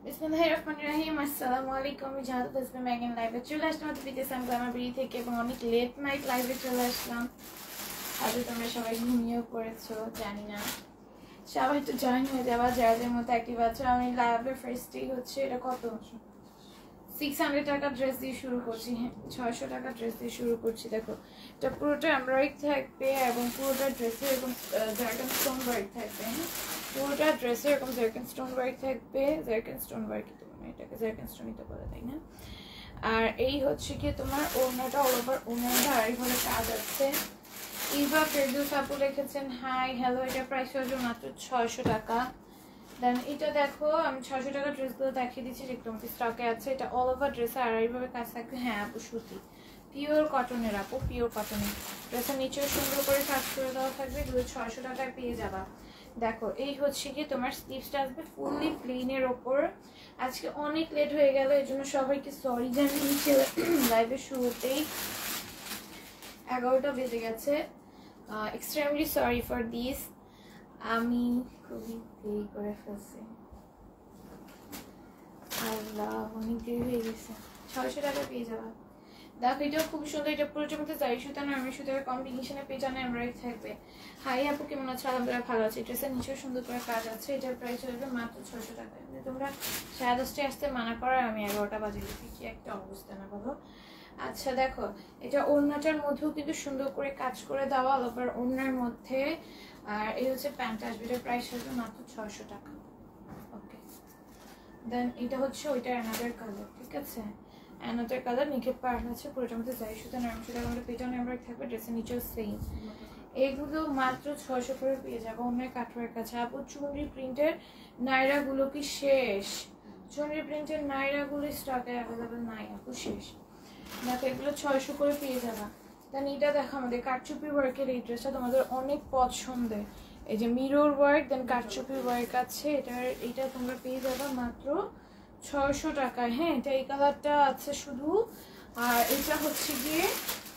বিসমিল্লাহিররহমানিররহিম। আসসালামু আলাইকুম। আমি জাহাদ তাসবিহ ম্যাগিন লাইভে চলে আসলাম। বিদেশাম গ্রামারবাড়ি থেকে এবং অনেক লেট নাইট লাইভে চলে আসলাম। আজ তোমরা সবাই ঘুমিয়েও পড়েছো জানি না, সবাই একটু জয়েন হয়ে যাবা যাদের মতো অ্যাক্টিভ আছো। আমি লাইভের ফার্স্টেই হচ্ছে এটা কত 600 টাকা ড্রেস দিয়ে শুরু করছি। হ্যাঁ 600 টাকা ড্রেস দিয়ে শুরু করছি। দেখো এটা পুরোটা এমব্রয়ডারি থাকবে এবং পুরোটা ড্রেসে এরকম জারকান স্টোন ওয়ার্ক থাকবে। হ্যাঁ পুরোটা ড্রেসে এরকম জারকান স্টোন ওয়ার্ক থাকবে। জারকান স্টোন ওয়ার্ক কি মানে এটাকে জারকান স্টোনই তো বলে, তাই না? আর এই হচ্ছে কি তোমার ওড়নাটা অল ওভার ওড়নাটা আড়াইভাবে কাজ আছে। ইভা ফেরদৌস আপু লিখেছেন হাই হ্যালো, এটা প্রাইস হচ্ছে মাত্র 600 টাকা। দেন এটা দেখো আমি 600 টাকা ড্রেসগুলো দেখিয়ে দিচ্ছি যেগুলো আমাদের স্টকে আছে। এটা অল ওভার ড্রেসে আড়াইভাবে কাজ থাকবে। হ্যাঁ আপু সুতি পিওর কটনের, আপু পিওর কটনের। ড্রেসের নিচেও সুন্দর করে কাজ করে দেওয়া থাকবে। এগুলো 600 টাকায় পেয়ে যাবা। দেখো এই হচ্ছে কি তোমার স্লিভসটা আসবে ফুললি প্লেনের ওপর। আজকে অনেক লেট হয়ে গেল, এই জন্য সবাইকে সরি জানিয়েছি। লাইভের শুরুতেই 11টা বেজে গেছে। Extremely sorry for this. আমি খুবই দেরি করে ফেলছি, আল্লাহ অনেক দেরি হয়ে গেছে। 600 টাকা পেয়ে যাবা। দেখো এটাও খুব সুন্দর। এটা পুরোটার মধ্যে জারি সুতা না আমি সুতার কম্বিনেশনে পেজানো এমব্রয়ডারি থাকবে। হাই আপু কেমন আছো? আলহামদুলিল্লাহ ভালো আছে। ড্রেসের নিচেও সুন্দর করে কাজ আছে। এটার প্রাইস হবে মাত্র 600 টাকা। তোমরা 10:30টায় আসতে মানা করার আমি 11টা বাজে গেছি, কি একটা অবস্থা না বলো? আচ্ছা দেখো এটা ওড়নাটার মধ্যেও কিন্তু সুন্দর করে কাজ করে দেওয়া অল ওভার ওড়নার মধ্যে। আর এই হচ্ছে প্যান্টটা আসবে, এটার প্রাইস হবে মাত্র 600 টাকা। ওকে দেন এটা হচ্ছে ওইটার অ্যানাদার কালার, ঠিক আছে? অ্যানাদার কালার নিকেট পার্ট আছে পুরোটার মধ্যে যাই সুতা নাম সুতা আমাদের পেছনে এমব্রয়ডারি থাকবে। ড্রেসের নিচেও সেম। এগুলো মাত্র 600 করে পেয়ে যাবো। অন্য কাঠওয়ার্ক কাছে আপু চুনরি প্রিন্টের নাইরাগুলো কি শেষ? চুনরি প্রিন্টের নাইরাগুলো স্টকে অ্যাভেলেবেল নাই আপু, শেষ। দেখো এগুলো 600 করে পেয়ে যাবা। দেন এটা দেখো আমাদের কারচুপি ওয়ার্কের এই ড্রেসটা তোমাদের অনেক পছন্দের। এই যে মিরর ওয়ার্ক দেন কারচুপি ওয়ার্ক আছে। এটা তোমরা পেয়ে যাবা মাত্র 600 টাকায়। হ্যাঁ এটা এই কালারটা আছে শুধু। আর এটা হচ্ছে গিয়ে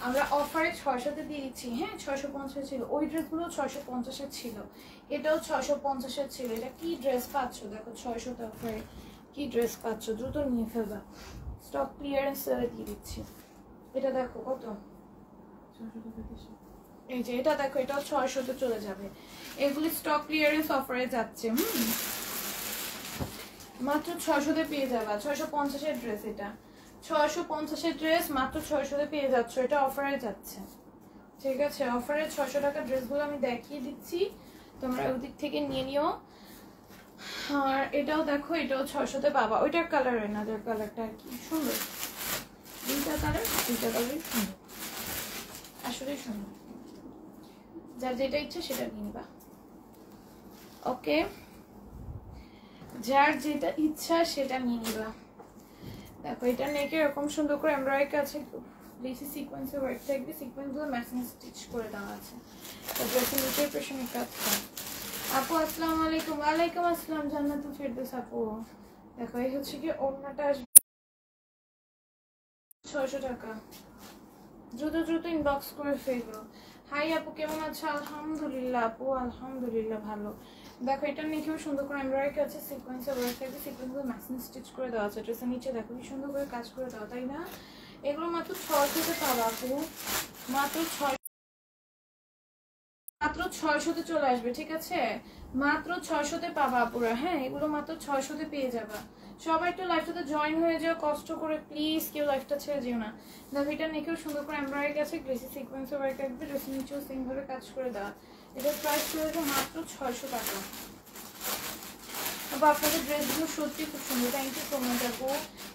আমরা অফারে 600-তে দিয়ে দিচ্ছি। হ্যাঁ 650 ছিল, ওই ড্রেসগুলো 650-এ ছিল, এটাও 650-এ ছিল। এটা কি ড্রেস পাচ্ছ দেখো 600-তে অফারে কি ড্রেস পাচ্ছ, দ্রুত নিয়ে ফেলবা। স্টক ক্লিয়ারেন্স সেলে দিয়ে দিচ্ছি। এটা দেখো কত, এই যে এটা দেখো এটাও 600-তে চলে যাবে। এগুলি স্টক ক্লিয়ারেন্স অফারে যাচ্ছে। মাত্র 600-তে পেয়ে যাবা। 650-এর ড্রেস, এটা 650-এর ড্রেস মাত্র 600-তে পেয়ে যাচ্ছ। এটা অফারে যাচ্ছে, ঠিক আছে? অফারে 600 টাকার ড্রেসগুলো আমি দেখিয়ে দিচ্ছি, তোমরা ওদিক থেকে নিয়ে নিও। আর এটাও দেখো এটাও 600-তে পাবা। ওইটার কালার এনাদের কালারটা আর কি সুন্দর, দুইটা কালারই সুন্দর, আসলে সুন্দর। যার যেটা ইচ্ছে সেটা নিবা। ওকে যার যেটা ইচ্ছা সেটা নিয়ে নিবা। দেখো এটা নেকে এরকম সুন্দর করে এমব্রয়ডারি আছে, বেশি সিকোয়েন্সের ওয়ার্ক থাকবে। সিকোয়েন্সগুলো ম্যাচিং স্টিচ করে দেওয়া আছে। ড্রেসের নিচের পেছনের কাজ করা। আপু আসসালামু আলাইকুম। ওয়ালাইকুম আসসালাম জান্নাতুল ফেরদৌস আপু। দেখো এই হচ্ছে কি ওড়নাটা আসবে 600 টাকা। দ্রুত ইনবক্স করে ফেলবো। হাই আপু কেমন আছো? আলহামদুলিল্লাহ আপু, আলহামদুলিল্লাহ ভালো। দেখো এটা নিচেও সুন্দর করে এমব্রয়ডারি আছে, সিকোয়েন্সের ওয়ার্ক থাকবে। সিকোয়েন্সগুলো ম্যাচিং স্টিচ করে দেওয়া আছে। ড্রেসের নিচে দেখো কি সুন্দর করে কাজ করে দেওয়া, তাই না? এগুলো মাত্র 600-তে পাবা আপু, মাত্র 600-তে চলে আসবে, ঠিক আছে? মাত্র 600-তে পাবা আপুরা। হ্যাঁ এগুলো মাত্র 600-তে পেয়ে যাবা। সবাই একটু লাইভটাতে জয়েন হয়ে যাও কষ্ট করে প্লিজ, কেউ লাইভটা ছেড়ে যেও না। দেখো এটা নিকেও সুন্দর করে এমব্রয়ডারি আছে, গ্লেসি সিকোয়েন্সের ওয়ার্ক থাকবে। ড্রেসের নিচেও সেম ভাবে কাজ করে দেওয়া। এটার প্রাইস পড়বে মাত্র 600 টাকা। আপনাদের ড্রেসগুলো সত্যি খুব সুন্দর, থ্যাংক ইউ সো মাচ আপু।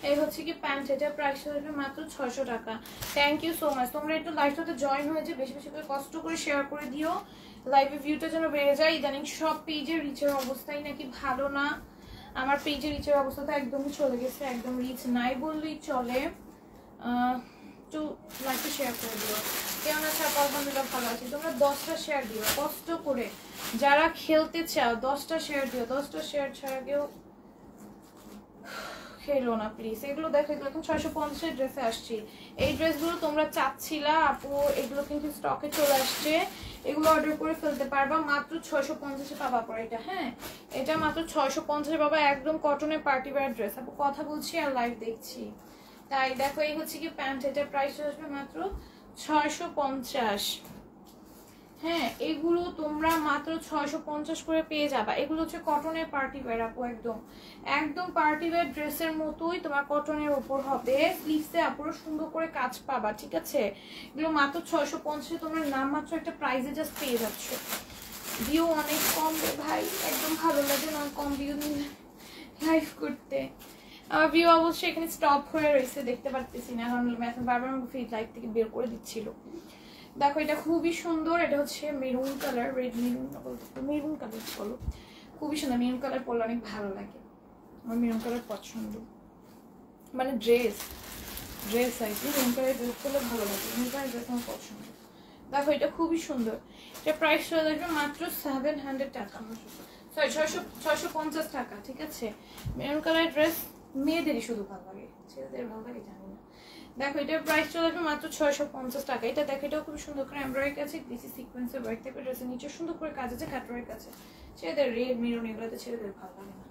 এই হচ্ছে কি প্যান্ট, এটা প্রাইস হবে মাত্র 600 টাকা। Thank you so much. তোমরা একটু লাইভটাতে জয়েন হয়ে যে বেশি বেশি করে কষ্ট করে শেয়ার করে দিও, লাইভে ভিউটা যেন বেড়ে যায়। ইদানিং সব পেজের রিচের অবস্থাই নাকি ভালো না। আমার পেজের রিচের অবস্থা তো একদমই চলে গেছে, একদম রিচ নাই বললেই চলে। একটু লাইভটা শেয়ার করে দিও। কেমন আছে? আলহামদুলিল্লাহ ভালো আছি। তোমরা 10টা শেয়ার দিও কষ্ট করে, যারা খেলতে চাও 10টা শেয়ার দিও। 10টা শেয়ার ছাড়া খেলো না প্লিজ। এগুলো দেখো, এগুলো এখন 650 ড্রেসে আসছি। এই ড্রেসগুলো তোমরা চাচ্ছিলা আপু, এগুলো কিন্তু স্টকে চলে আসছে, এগুলো অর্ডার করে ফেলতে পারবা। মাত্র 650-এ পাবা পর এটা। হ্যাঁ, এটা মাত্র 650-এ পাবা, একদম কটনের পার্টি ওয়্যার ড্রেস। আপু কথা বলছি আর লাইভ দেখছি, তাই দেখো এই হচ্ছে কি প্যান্ট, এটার প্রাইস আসবে মাত্র 650। হ্যাঁ, এগুলো তোমরা মাত্র 650 করে পেয়ে যাবা। এগুলো হচ্ছে কটনের পার্টি ওয়্যার আপু, একদম একদম পার্টি ওয়্যার ড্রেসের মতোই তোমার কটনের উপর হবে। স্লিভসে আপুরো সুন্দর করে কাজ পাবা, ঠিক আছে। এগুলো মাত্র 650, তোমরা নাম মাত্র একটা প্রাইজে জাস্ট পেয়ে যাচ্ছ। ভিউ অনেক কম রে ভাই, একদম ভালো লাগে না কম ভিউ নিয়ে লাইভ করতে। আমার ভিউ অবশ্যই এখানে স্টপ হয়ে রয়েছে, দেখতে পারতেছি না, কারণ এখন বারবার ফিড লাইভ থেকে বের করে দিচ্ছিল। দেখো এটা খুবই সুন্দর, এটা হচ্ছে মেরুন কালার, রেড মেরুন বলতে, মেরুন কালার বলো, খুবই সুন্দর। মেরুন কালার পরলে অনেক ভালো লাগে, আমার মেরুন কালার পছন্দ, মানে ড্রেস আর কি মেরুন কালার ড্রেস করলে ভালো লাগে, মেরুন কালার ড্রেস আমার পছন্দ। দেখো এটা খুবই সুন্দর, এটা প্রাইস চলে আসবে মাত্র 700 টাকা, সরি 650 টাকা, ঠিক আছে। মেরুন কালার ড্রেস মেয়েদেরই শুধু ভালো লাগে, ছেলেদের ভালো লাগে জানি না। দেখো এটার প্রাইস চলে আসবে মাত্র 650 টাকা। এটা দেখো, এটাও খুব সুন্দর করে এমব্রয়ডারি আছে, গ্লিসি সিকোয়েন্সের ওয়ার্ক থাকবে, ড্রেসের নিচে সুন্দর করে কাজ আছে, কাটওয়ার্ক আছে। ছেলেদের রেড মেরুন এগুলোতে ছেলেদের ভালো লাগে না।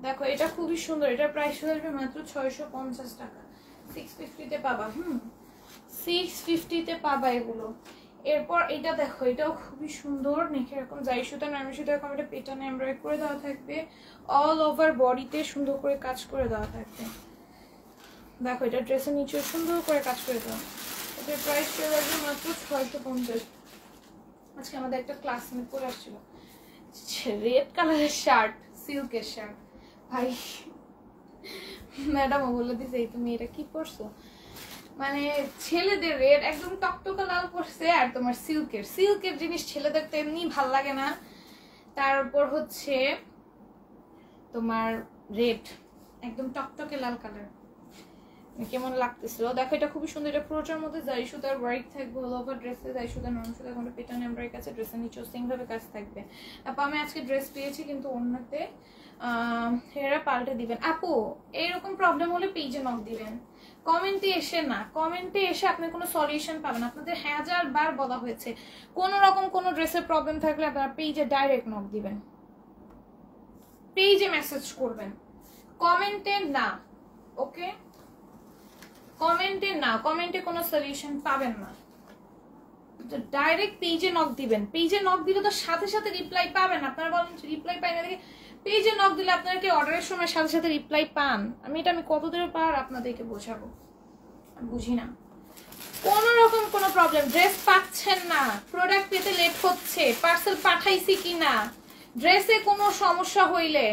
দেখো এটা খুবই সুন্দর, এটার প্রাইস চলে আসবে মাত্র 650 টাকা। 650-তে পাবা, 650-তে পাবা এগুলো। এরপর এটা দেখো, এটাও খুবই সুন্দর, নেখে এরকম যাই সুতা নামি সুতা এরকম একটা পেটানে এমব্রয়ডারি করে দেওয়া থাকবে, অল ওভার বডিতে সুন্দর করে কাজ করে দেওয়া থাকবে। দেখো এটা ড্রেসের নিচে সুন্দর করে কাজ করে দেওয়া, এটার প্রাইস চলে আসবে মাত্র 650। আজকে আমাদের একটা ক্লাসমেট পরে আসছিল রেড কালারের শার্ট, সিল্কের শার্ট, ভাই ম্যাডামও বলে দিছে এই তুমি এটা কি পরছো, মানে ছেলেদের রেড একদম টকটকা লাল পরছে, আর তোমার সিল্কের জিনিস ছেলেদের তো এমনি ভাল লাগে না, তারপর হচ্ছে তোমার রেড একদম টকটকে লাল কালার, কেমন লাগতেছিল। দেখো এটা খুবই সুন্দর, এটা পুরোটার মধ্যে জারি সুতার ওয়ার্ক থাকবে, অল ওভার ড্রেসে জারি সুতা নরম সুতা কোনো পেটার্ন এমব্রয়ডারি আছে, ড্রেসের নিচেও সেম ভাবে কাজ থাকবে। আপু আমি আজকে ড্রেস পেয়েছি কিন্তু অন্যতে এরা পাল্টে দিবেন। আপু এইরকম প্রবলেম হলে পেজে নক দিবেন, কমেন্টে এসে না, কমেন্টে এসে আপনি কোনো সলিউশন পাবেন। আপনাদের 1000 বার বলা হয়েছে কোন রকম কোনো ড্রেসের প্রবলেম থাকলে আপনারা পেজে ডাইরেক্ট নক দিবেন, পেজে মেসেজ করবেন, কমেন্টে না। ওকে, কমেন্টে না, কমেন্টে কোনো সলিউশন পাবেন না, ডাইরেক্ট পেজে নক দিবেন। পেজে নক দিলে তো সাথে সাথে রিপ্লাই পাবেন। আপনারা বলেন রিপ্লাই পাই না, দেখে পেজে নক দিলে আপনারা কি অর্ডারের সময় সাথে সাথে রিপ্লাই পান? আমি কত দূরে পার আপনাদেরকে বোঝাবো, বুঝি না। কোন রকম কোনো প্রবলেম, ড্রেস পাচ্ছেন না, প্রোডাক্ট পেতে লেট হচ্ছে, পার্সেল পাঠাইছি কিনা, ড্রেসে কোনো সমস্যা হইলে,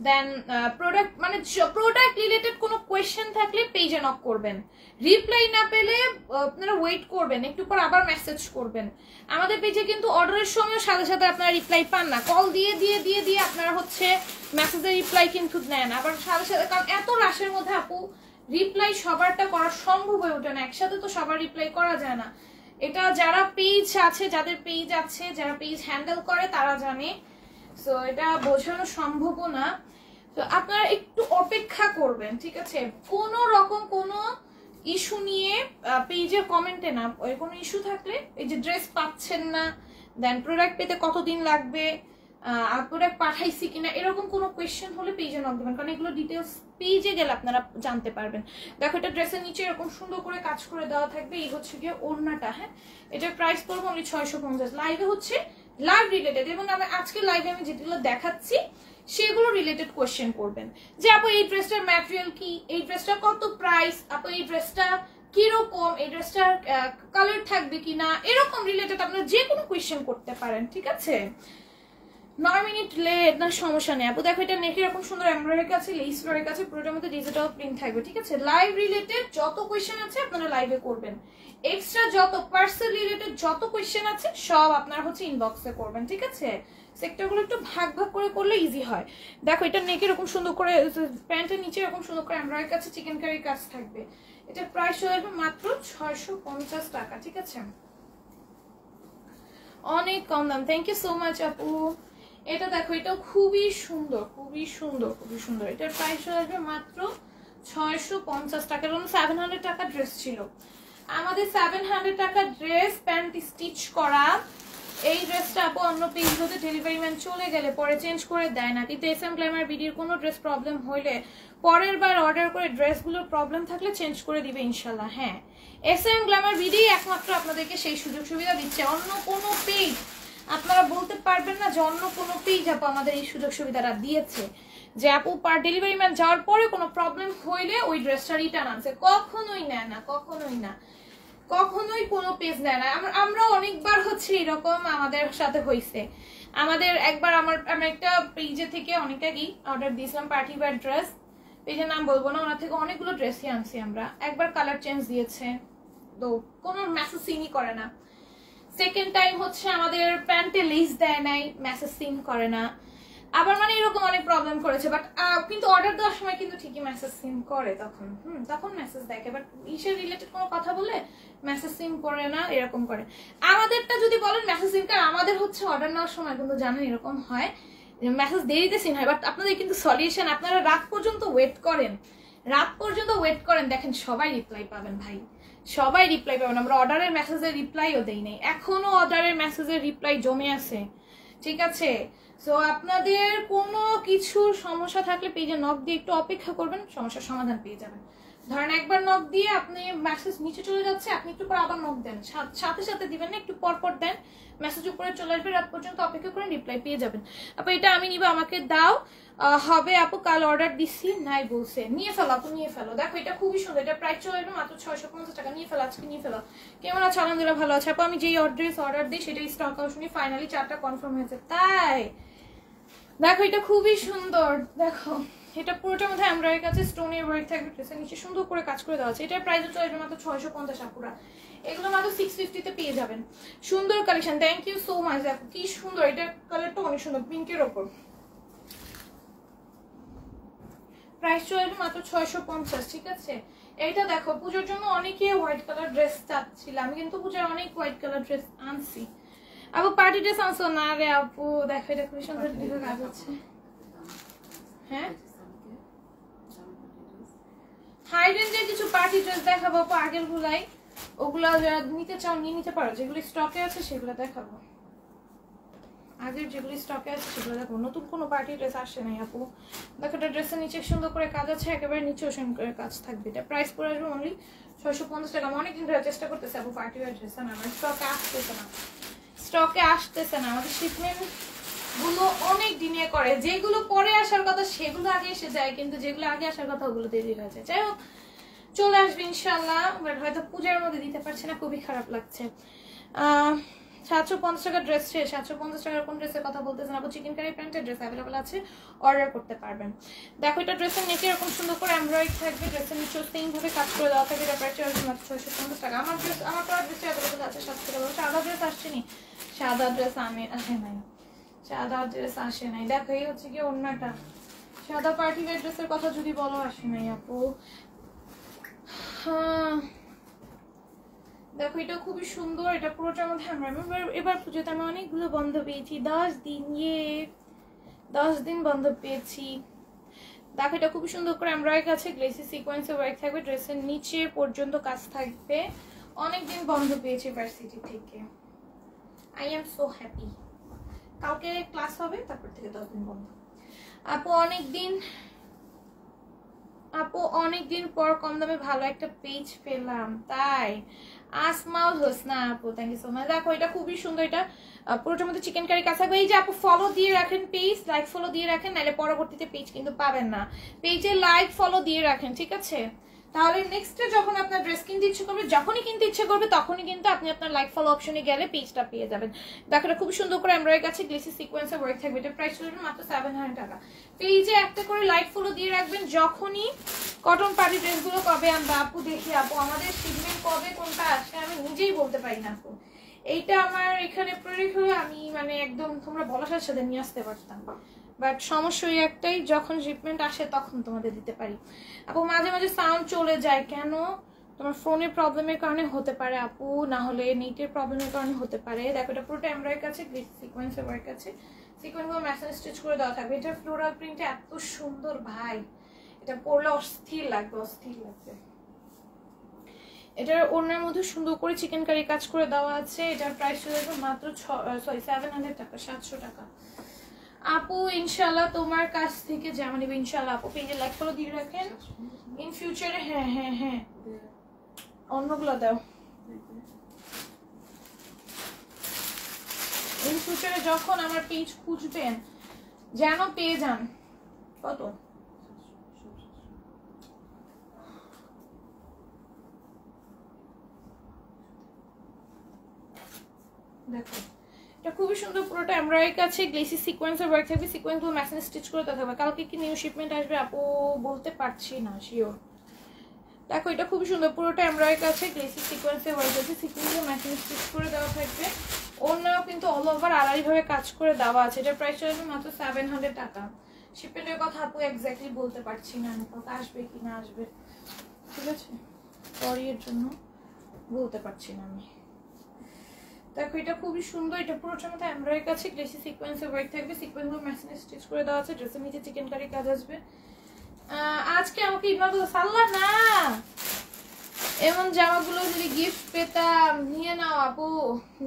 দেন প্রোডাক্ট মানে প্রোডাক্ট রিলেটেড কোনো কোয়েশ্চেন থাকলে পেজে নক করবেন। রিপ্লাই না পেলে আপনারা ওয়েট করবেন, একটু পর আবার মেসেজ করবেন। আমাদের পেজে কিন্তু অর্ডারের সময় সাথে সাথে আপনারা রিপ্লাই পান না, কল দিয়ে দিয়ে দিয়ে দিয়ে আপনারা হচ্ছে মেসেজের রিপ্লাই কিন্তু নেন আবার সাথে সাথে, কারণ এত রাশের মধ্যে আপু রিপ্লাই সবারটা করা সম্ভব হয়ে ওঠে না, একসাথে তো সবার রিপ্লাই করা যায় না। এটা যারা পেজ আছে, যাদের পেজ আছে, যারা পেজ হ্যান্ডেল করে তারা জানে, সো এটা বোঝানো সম্ভবও না। তো আপনারা একটু অপেক্ষা করবেন, ঠিক আছে। কোনো রকম কোনো ইস্যু নিয়ে পেজের কমেন্টে না, ওই কোনো ইস্যু থাকলে, এই যে ড্রেস পাচ্ছেন না, দেন প্রোডাক্ট পেতে কতদিন লাগবে, প্রোডাক্ট পাঠাইছি কিনা, এরকম কোনো কোয়েশ্চেন হলে পেজে নক দেবেন, কারণ এগুলো ডিটেলস পেজে গেলে আপনারা জানতে পারবেন। দেখো এটা ড্রেসের নিচে এরকম সুন্দর করে কাজ করে দেওয়া থাকবে, এই হচ্ছে গিয়ে ওড়নাটা। হ্যাঁ, এটার প্রাইস পড়বে অনলি 650। লাইভে হচ্ছে লাইভ রিলেটেড, এবং আমি আজকে লাইভে আমি যেগুলো দেখাচ্ছি সেগুলো রিলেটেড কোয়েশ্চেন করবেন, যে আপু এই ড্রেসটার ম্যাটেরিয়াল কি, এই ড্রেসটা কত প্রাইস, আপু এই ড্রেসটা কিরকম, এই ড্রেসটার কালার থাকবে কিনা, এরকম রিলেটেড আপনারা যে কোনো কোয়েশ্চেন করতে পারেন, ঠিক আছে। 9 মিনিট লেট না, সমস্যা নেই আপু। দেখো এটা নেকে এরকম সুন্দর এমব্রয়ডারি আছে, লেস ওয়ার্ক আছে, পুরোটার মধ্যে ডিজিটাল প্রিন্ট থাকবে, ঠিক আছে। লাইভ রিলেটেড যত কোয়েশ্চেন আছে আপনারা লাইভে করবেন, এক্সট্রা যত পার্সেল রিলেটেড যত কোয়েশ্চেন আছে সব আপনারা হচ্ছে ইনবক্সে করবেন, ঠিক আছে। সেক্টরগুলো একটু ভাগ ভাগ করে করলে ইজি হয়। দেখো এটা নেক এরকম সুন্দর করে, প্যান্টের নিচে এরকম সুন্দর করে এমব্রয়ডারি কাছে চিকেন কারি কাজ থাকবে। এটার প্রাইস চলে আসবে মাত্র 650 টাকা, ঠিক আছে, অনেক কম দাম। থ্যাংক ইউ সো মাচ আপু। এটা দেখো, এটাও খুবই সুন্দর, খুবই সুন্দর, খুবই সুন্দর। এটার প্রাইস চলে আসবে মাত্র 650 টাকা, এবং 700 টাকা ড্রেস ছিল আমাদের। 700 টাকা ড্রেস প্যান্ট স্টিচ করা, এই ড্রেসটা আপু অন্য পেজগুলোতে ডেলিভারি ম্যান চলে গেলে পরে চেঞ্জ করে দেয় না, কিন্তু SM গ্ল্যামার বিডির কোনো ড্রেস প্রবলেম হইলে পরের বার অর্ডার করে ড্রেসগুলোর প্রবলেম থাকলে চেঞ্জ করে দিবে ইনশাল্লাহ। হ্যাঁ, SM গ্ল্যামার বিডি একমাত্র আপনাদেরকে সেই সুযোগ সুবিধা দিচ্ছে, অন্য কোনো পেজ আপনারা বলতে পারবেন না যে অন্য কোনো পেজ আপু আমাদের এই সুযোগ সুবিধাটা দিয়েছে যে আপু পার ডেলিভারি ম্যান যাওয়ার পরে কোনো প্রবলেম হইলে ওই ড্রেসটা রিটার্ন আনছে। কখনোই নেয় না, কখনোই না, কখনোই কোনো পেজ নেয় না। আমরা অনেকবার হচ্ছে এরকম আমাদের সাথে হয়েছে। আমাদের একবার আমার একটা পেজে থেকে অনেক আগেই অর্ডার দিয়েছিলাম পার্টি ওয়্যার ড্রেস, পেজের নাম বলবো না, ওনার থেকে অনেকগুলো ড্রেসই আনছি আমরা। একবার কালার চেঞ্জ দিয়েছে তো কোনো মেসেজ সিনই করে না। সেকেন্ড টাইম হচ্ছে আমাদের প্যান্টে লেস দেয় নাই, মেসেজ সিন করে না। আবার মানে এরকম অনেক প্রবলেম করেছে, বাট কিন্তু অর্ডার দেওয়ার সময় কিন্তু ঠিকই মেসেজ সিন করে তখন। তখন মেসেজ দেখে, বাট ইসের রিলেটেড কোনো কথা বলে মেসেজ সিন করে না, এরকম করে। আমাদেরটা যদি বলেন মেসেজ সিন করে, আমাদের হচ্ছে অর্ডার নেওয়ার সময় কিন্তু জানেন এরকম হয় মেসেজ দেরিতে সিন হয়, বাট আপনাদের কিন্তু সলিউশন, আপনারা রাত পর্যন্ত ওয়েট করেন, রাত পর্যন্ত ওয়েট করেন, দেখেন সবাই রিপ্লাই পাবেন ভাই, সবাই রিপ্লাই পাবেন। আমরা অর্ডারের মেসেজের রিপ্লাইও দেই নাই, এখনো অর্ডারের মেসেজের রিপ্লাই জমে আছে, ঠিক আছে? সো আপনাদের কোনো কিছুর সমস্যা থাকলে পেজে নক দিয়ে একটু অপেক্ষা করবেন, সমস্যার সমাধান পেয়ে যাবেন। ধরেন একবার নক দিয়ে আপনি মেসেজ নিচে চলে যাচ্ছে, আপনি একটু পর আবার নক দেন, সাথে সাথে দিবেন না, একটু পর পর দেন, মেসেজ উপরে চলে আসবে, রাত পর্যন্ত অপেক্ষা করেন, রিপ্লাই পেয়ে যাবেন। আপু এটা আমি নিব, আমাকে দাও। হবে আপু, কাল অর্ডার দিচ্ছি নাই বলছে, নিয়ে ফেলো আপু, নিয়ে ফেলো। দেখো এটা খুবই সুন্দর, এটা প্রাইস চলে আসবে মাত্র 650 টাকা, নিয়ে ফেলো আজকে, নিয়ে ফেলো। কেমন আছে? আলহামদুলিল্লাহ ভালো আছে আপু। আমি যেই ড্রেস অর্ডার দিই সেটাই স্টক আউট শুনি, ফাইনালি 4টা কনফার্ম হয়েছে। তাই দেখো এটা খুবই সুন্দর, দেখো এটা পুরোটার মধ্যে এমব্রয়ডারির কাছে স্টোনের ওয়ার্ক থাকবে, ড্রেসের নিচে সুন্দর করে কাজ করে দেওয়া আছে। এটার প্রাইস চলে আসবে মাত্র 650 আপুরা, এগুলো মাত্র 650 তে পেয়ে যাবেন। সুন্দর collection, thank you so much. দেখো কি সুন্দর, এটা কালারটা অনেক সুন্দর, পিঙ্কের ওপর। প্রাইস চলে আসবে মাত্র 650, ঠিক আছে? এইটা দেখো পুজোর জন্য অনেকে হোয়াইট কালার ড্রেস চাচ্ছিল, আমি কিন্তু পূজার অনেক হোয়াইট কালার ড্রেস আনছি। আপু পার্টি ড্রেস আনছো না রে আপু? দেখো এটা খুবই সুন্দর কাজ আছে। হ্যাঁ, হাই রেঞ্জের কিছু পার্টি ড্রেস দেখাবো আপু, আগের গুলাই, ওগুলা যারা নিতে চাও নিয়ে নিতে পারো, যেগুলি স্টকে আছে সেগুলো দেখাবো। আগের যেগুলি স্টকে আছে সেগুলো দেখো, নতুন কোনো পার্টি ড্রেস আসে নাই আপু। দেখো এটা ড্রেসের নিচে সুন্দর করে কাজ আছে, একেবারে নিচেও সুন্দর করে কাজ থাকবে। এটা প্রাইস পড়ে আসবে অনলি 650 টাকা। আমি অনেকদিন ধরে চেষ্টা করতেছি আপু পার্টি ওয়্যার ড্রেস, না আমার স্টকে আসতেছে না, স্টকে আসতেছে না। আমাদের শিপমেন্ট গুলো অনেক দিনে করে, যেগুলো পরে আসার কথা সেগুলো আগে এসে যায়, কিন্তু যেগুলো আগে আসার কথা ওগুলো দেরি হয়ে যায়। যাই হোক চলে আসবে ইনশাল্লাহ, বাট হয়তো পূজার মধ্যে দিতে পারছে না, খুবই খারাপ লাগছে। 750 টাকা ড্রেস শেষ। 750 টাকার কোন ড্রেসের কথা বলতেছেন আপু? চিকেন কারি প্যান্টের ড্রেস অ্যাভেলেবল আছে, অর্ডার করতে পারবেন। দেখো এটা ড্রেসের নিচে এরকম সুন্দর করে এমব্রয়ডারি থাকবে, ড্রেসের নিচেও সেম ভাবে কাজ করে দেওয়া থাকবে। এটা প্রাইস চলে মাত্র 650 টাকা। আমার ড্রেস, আমার পরা ড্রেস অ্যাভেলেবল আছে 700 টাকা। সাদা ড্রেস আসছে নি, সাদা ড্রেস আসে নাই, সাদা ড্রেস আসে নাই। দেখো এই হচ্ছে কি অন্যটা, সাদা পার্টি ওয়্যার ড্রেসের কথা যদি বলো আসে নাই আপু। হ্যাঁ দেখো এটা খুবই সুন্দর, এটা পুরোটার মধ্যে আমরা এবার পুজোতে আমি অনেকগুলো বন্ধ পেয়েছি, 10 দিন, 10 দিন বন্ধ পেয়েছি। দেখো এটা খুবই সুন্দর করে এমব্রয়ডারি কাছে গ্লেসি সিকোয়েন্সে ওয়ার্ক থাকবে, ড্রেসের নিচে পর্যন্ত কাজ থাকবে। অনেকদিন বন্ধ পেয়েছি ভার্সিটি থেকে, আই এম সো হ্যাপি। কালকে ক্লাস হবে, তারপর থেকে 10 দিন বন্ধ। আপু অনেকদিন পর কম দামে ভালো একটা পেজ পেলাম, তাই? আসমাউল হোসনা আপু, থ্যাংক ইউ সো মাচ। দেখো এটা খুবই সুন্দর, এটা পুরোটার মধ্যে চিকেন কারি কাজ থাকবে। এই যে আপু ফলো দিয়ে রাখেন, পেজ লাইক ফলো দিয়ে রাখেন, নাহলে পরবর্তীতে পেজ কিন্তু পাবেন না। পেজে লাইক ফলো দিয়ে রাখেন, ঠিক আছে? তাহলে নেক্সটে যখন আপনার ড্রেস কিনতে ইচ্ছে করবে, যখনই কিনতে ইচ্ছে করবে, তখনই কিন্তু আপনি আপনার লাইক ফলো অপশনে গেলে পেজটা পেয়ে যাবেন। দেখো এটা খুব সুন্দর করে এমব্রয়ডারি কাছে গ্লেসি সিকোয়েন্সে ওয়ার্ক থাকবে। এটা প্রাইস চলবে মাত্র 700 টাকা। পেজে একটা করে লাইক ফলো দিয়ে রাখবেন, যখনই কটন পার্টি ড্রেসগুলো কবে আমরা আপু দেখি, আপু আমাদের শিপমেন্ট কবে কোনটা আসে আমি নিজেই বলতে পারি না আপু। এইটা আমার এখানে প্রোডাক্ট হলে আমি মানে একদম তোমরা বলার সাথে নিয়ে আসতে পারতাম, বাট সমস্যা ওই একটাই, যখন শিপমেন্ট আসে তখন তোমাদের দিতে পারি। আপু মাঝে মাঝে সাউন্ড চলে যায় কেন? তোমার ফোনের প্রবলেমের কারণে হতে পারে আপু, না হলে নেটের প্রবলেমের কারণে হতে পারে। দেখো এটা পুরোটা এমব্রয়ডারি কাছে সিকোয়েন্সের ওয়ার্ক আছে, সিকোয়েন্সগুলো ম্যাচিং স্টিচ করে দেওয়া থাকবে। এটা ফ্লোরাল প্রিন্টে এত সুন্দর ভাই, এটা পরলে অস্থির লাগবে, অস্থির লাগবে। এটার ওড়নার মধ্যে সুন্দর করে চিকেন কারি কাজ করে দেওয়া আছে। এটার প্রাইস চলে যাবে মাত্র 700 টাকা, 700 টাকা। আপু ইনশাল্লাহ তোমার কাছ থেকে জামা নেবে ইনশাল্লাহ। আপু পেজে লাইক করে দিয়ে রাখেন ইন ফিউচারে। হ্যাঁ হ্যাঁ হ্যাঁ, অন্যগুলো দাও। ইন ফিউচারে যখন আমার পেজ খুঁজবেন যেন পেয়ে যান। কত? দেখো এটা খুবই সুন্দর, পুরোটা এমব্রয়ডারি আছে, গ্লেসি সিকোয়েন্সের ওয়ার্ক থাকবে, সিকোয়েন্সগুলো ম্যাচিং স্টিচ করে থাকবে। কালকে কি নিউ শিপমেন্ট আসবে আপু বলতে পারছি না শিওর। দেখো এটা খুবই সুন্দর, পুরোটা এমব্রয়ডারি আছে, গ্লেসি সিকোয়েন্সের ওয়ার্ক আছে, সিকোয়েন্সগুলো ম্যাচিং স্টিচ করে দেওয়া থাকবে। ওড়নাও কিন্তু অল ওভার আড়াই ভাবে কাজ করে দেওয়া আছে। এটার প্রাইস চলে মাত্র 700 টাকা। শিপমেন্টের কথা আপু এক্স্যাক্টলি বলতে পারছি না, কালকে আসবে কি না আসবে, ঠিক আছে, পরের জন্য বলতে পারছি না আমি। দেখো এটা খুবই সুন্দর, এটা পুরোটার মধ্যে এমব্রয়ডারি আছে, গ্লেসি সিকোয়েন্সের ওয়ার্ক থাকবে, সিকোয়েন্সগুলো ম্যাচিং স্টিচ করে দেওয়া আছে। ড্রেসের নিচে চিকেন কারি কাজ আসবে। আজকে আমাকে ইগনোর করতে সাল্লা না, এমন জামাগুলো যদি গিফট পেতাম। নিয়ে নাও আপু,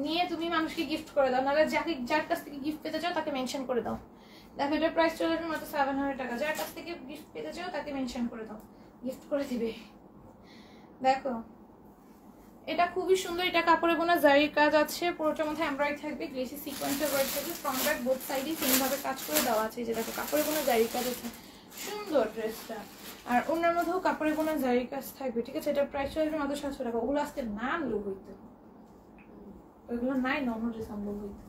নিয়ে তুমি মানুষকে গিফট করে দাও, নাহলে যার কাছ থেকে গিফট পেতে চাও তাকে মেনশন করে দাও। দেখো এটার প্রাইস চলে যাবে মাত্র 700 টাকা। যার কাছ থেকে গিফট পেতে চাও তাকে মেনশন করে দাও, গিফট করে দিবে। দেখো এটা খুবই সুন্দর, এটা কাপড়ে বোনা জারির কাজ আছে, পুরোটার মধ্যে এমব্রয়ডারি থাকবে, গ্লেসি সিকোয়েন্সের ওয়ার্ক থাকবে, ফ্রন্ট ব্যাক বোথ সাইডে সেম ভাবে কাজ করে দেওয়া আছে। যে দেখো কাপড়ে বোনা জারির কাজ আছে, সুন্দর ড্রেসটা। আর ওনার মধ্যেও কাপড়ে বোনা জারির কাজ থাকবে, ঠিক আছে। এটার প্রাইস চলে মাত্র 700 টাকা। ওগুলো আজকে না আনলেও হইতো, ওইগুলো নাই, নর্মাল ড্রেস আনলেও হইতো।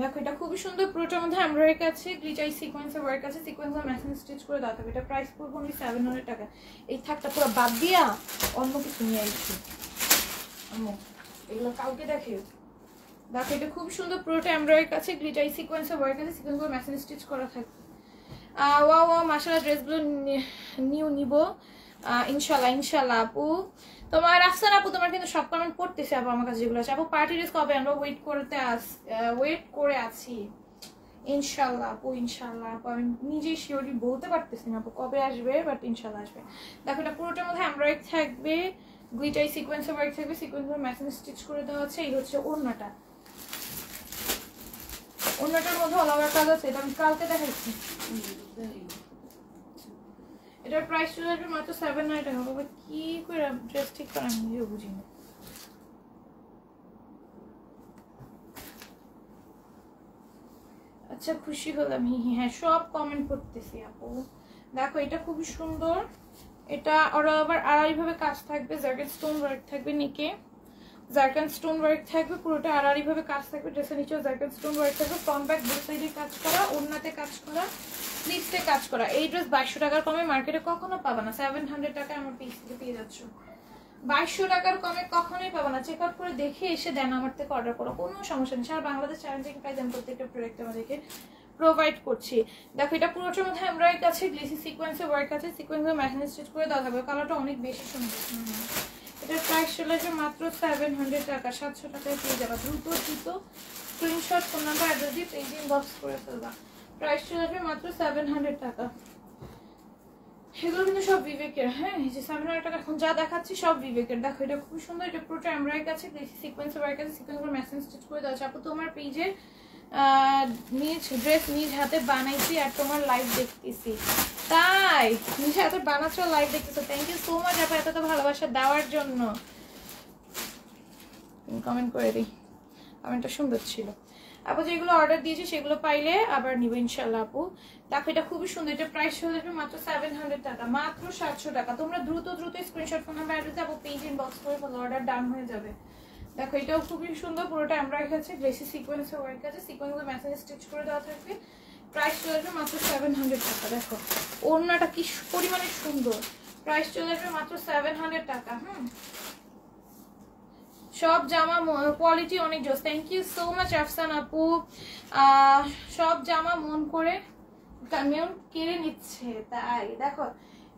দেখো এটা খুবই সুন্দর, পুরোটার মধ্যে এমব্রয়ডারি আছে, গ্লিটার সিকোয়েন্সের ওয়ার্ক আছে, সিকোয়েন্সের ম্যাচিং স্টিচ করে দেওয়া থাকবে। এটা প্রাইস পড়বে অনলি 700 টাকা। এই থাকটা পুরো বাদ দিয়া অন্য কিছু নিয়ে আসছি এগুলো কাউকে দেখে। দেখো এটা খুব সুন্দর, পুরোটা এমব্রয়ডারি আছে, গ্লিটার সিকোয়েন্সের ওয়ার্ক আছে, সিকোয়েন্সগুলো ম্যাচিং স্টিচ করা থাকবে। ওয়াও ওয়াও মাশাআল্লাহ, ড্রেসগুলো নিউ নিব ইনশাআল্লাহ ইনশাআল্লাহ। আপু তোমার আফসান আপু তোমার কিন্তু সব কমেন্ট পড়তেছে আপু আমার কাছে যেগুলো আছে। আপু পার্টি ড্রেস কবে আমরা ওয়েট করে আছি ইনশাআল্লাহ আপু, ইনশাআল্লাহ আপু। আমি নিজেই শিওরলি বলতে পারতেছি না আপু কবে আসবে, বাট ইনশাআল্লাহ আসবে। দেখো এটা পুরোটার মধ্যে এমব্রয়ডারি থাকবে, গ্লিটার সিকোয়েন্সের ওয়ার্ক থাকবে, সিকোয়েন্সের ম্যাচিং স্টিচ করে দেওয়া আছে। এই হচ্ছে ওড়নাটা, ওড়নাটার মধ্যে অল ওভার কাজ আছে, এটা আমি কালকে দেখাচ্ছি। এটার প্রাইস চলে আসবে মাত্র 700 টাকা। বাবা কি করে ড্রেস ঠিক করে আমি নিজেও বুঝি না। আচ্ছা খুশি হলাম, হ্যাঁ সব কমেন্ট করতেছি আপু। দেখো এটা খুবই সুন্দর, এটা ওরা আবার আড়াই ভাবে কাজ থাকবে, জার্কান স্টোন ওয়ার্ক থাকবে, নিকে জার্কান স্টোন ওয়ার্ক থাকবে, পুরোটা আড়াই ভাবে কাজ থাকবে। ড্রেসের নিচেও জার্কান স্টোন ওয়ার্ক থাকবে, ফ্রন্ট ব্যাক দুই সাইডে কাজ করা, ওড়নাতে কাজ করা, স্লিভসে কাজ করা। এই ড্রেস 2200 টাকার কমে মার্কেটে কখনো পাবা না। 700 টাকা আমার পিস থেকে পেয়ে যাচ্ছ, 2200 টাকার কমে কখনোই পাবা না। চেক আউট করে দেখে এসে দেন আমার থেকে অর্ডার করো, কোনো সমস্যা নেই। সারা বাংলাদেশ চ্যালেঞ্জিং প্রাইস আমি প্রত্যেকটা প্রোডাক্ট আমাদেরকে প্রোভাইড করছি। দেখো এটা পুরোটার মধ্যে এমব্রয়ডারি আছে, গ্লেসি সিকোয়েন্সের ওয়ার্ক আছে, সিকোয়েন্সের ম্যাচিং স্টিচ করে দেওয়া থাকবে। কালারটা অনেক বেশি সুন্দর। এটার প্রাইস চলে আসবে মাত্র 700 টাকা। 700 টাকায় পেয়ে যাবা। দ্রুত স্ক্রিনশট, ফোন নাম্বার, অ্যাড্রেস দিয়ে পেজ ইনবক্স করে ফেলবা। প্রাইস চলে আসবে মাত্র 700 টাকা। সেগুলো কিন্তু সব বিবেকের। হ্যাঁ এই যে 700 টাকা এখন যা দেখাচ্ছি সব বিবেকের। দেখো এটা খুব সুন্দর, এটা পুরোটা এমব্রয়ডারি আছে, গ্লেসি সিকোয়েন্সের ওয়ার্ক আছে, সিকোয়েন্সের ম্যাচিং স্টিচ করে দেওয়া আছে। আপু তোমার পেজে নিজ ড্রেস নিজ হাতে বানাইছি আর তোমার লাইভ দেখতেছি। তাই নিজ হাতে বানাচ্ছ, লাইভ দেখতেছো, থ্যাংক ইউ সো মাচ আপু এত ভালোবাসা দেওয়ার জন্য। কমেন্ট করে দিই, কমেন্টটা সুন্দর ছিল। আপু যেগুলো অর্ডার দিয়েছি সেগুলো পাইলে আবার নিব ইনশাল্লাহ আপু। দেখো এটা খুবই সুন্দর, এটা প্রাইস হয়ে যাবে মাত্র 700 টাকা, মাত্র 700 টাকা। তোমরা দ্রুত স্ক্রিনশট, ফোন নাম্বার, অ্যাড্রেস আপু পেজ ইনবক্স করে ফেলো, অর্ডার ডান হয়ে যাবে। দেখো এটাও খুবই সুন্দর, পুরোটা এমব্রয়ডারি আছে, গ্লেসি সিকোয়েন্সের ওয়ার্ক আছে, সিকোয়েন্সগুলো ম্যাচিং স্টিচ করে দেওয়া থাকবে। প্রাইস চলে আসবে মাত্র 700 টাকা। দেখো ওড়নাটা কি পরিমাণে সুন্দর, প্রাইস চলে আসবে মাত্র 700 টাকা। সব জামা কোয়ালিটি অনেক জোস, থ্যাংক ইউ সো মাচ আফসান আপু। সব জামা মন করে কেড়ে নিচ্ছে। তাই দেখো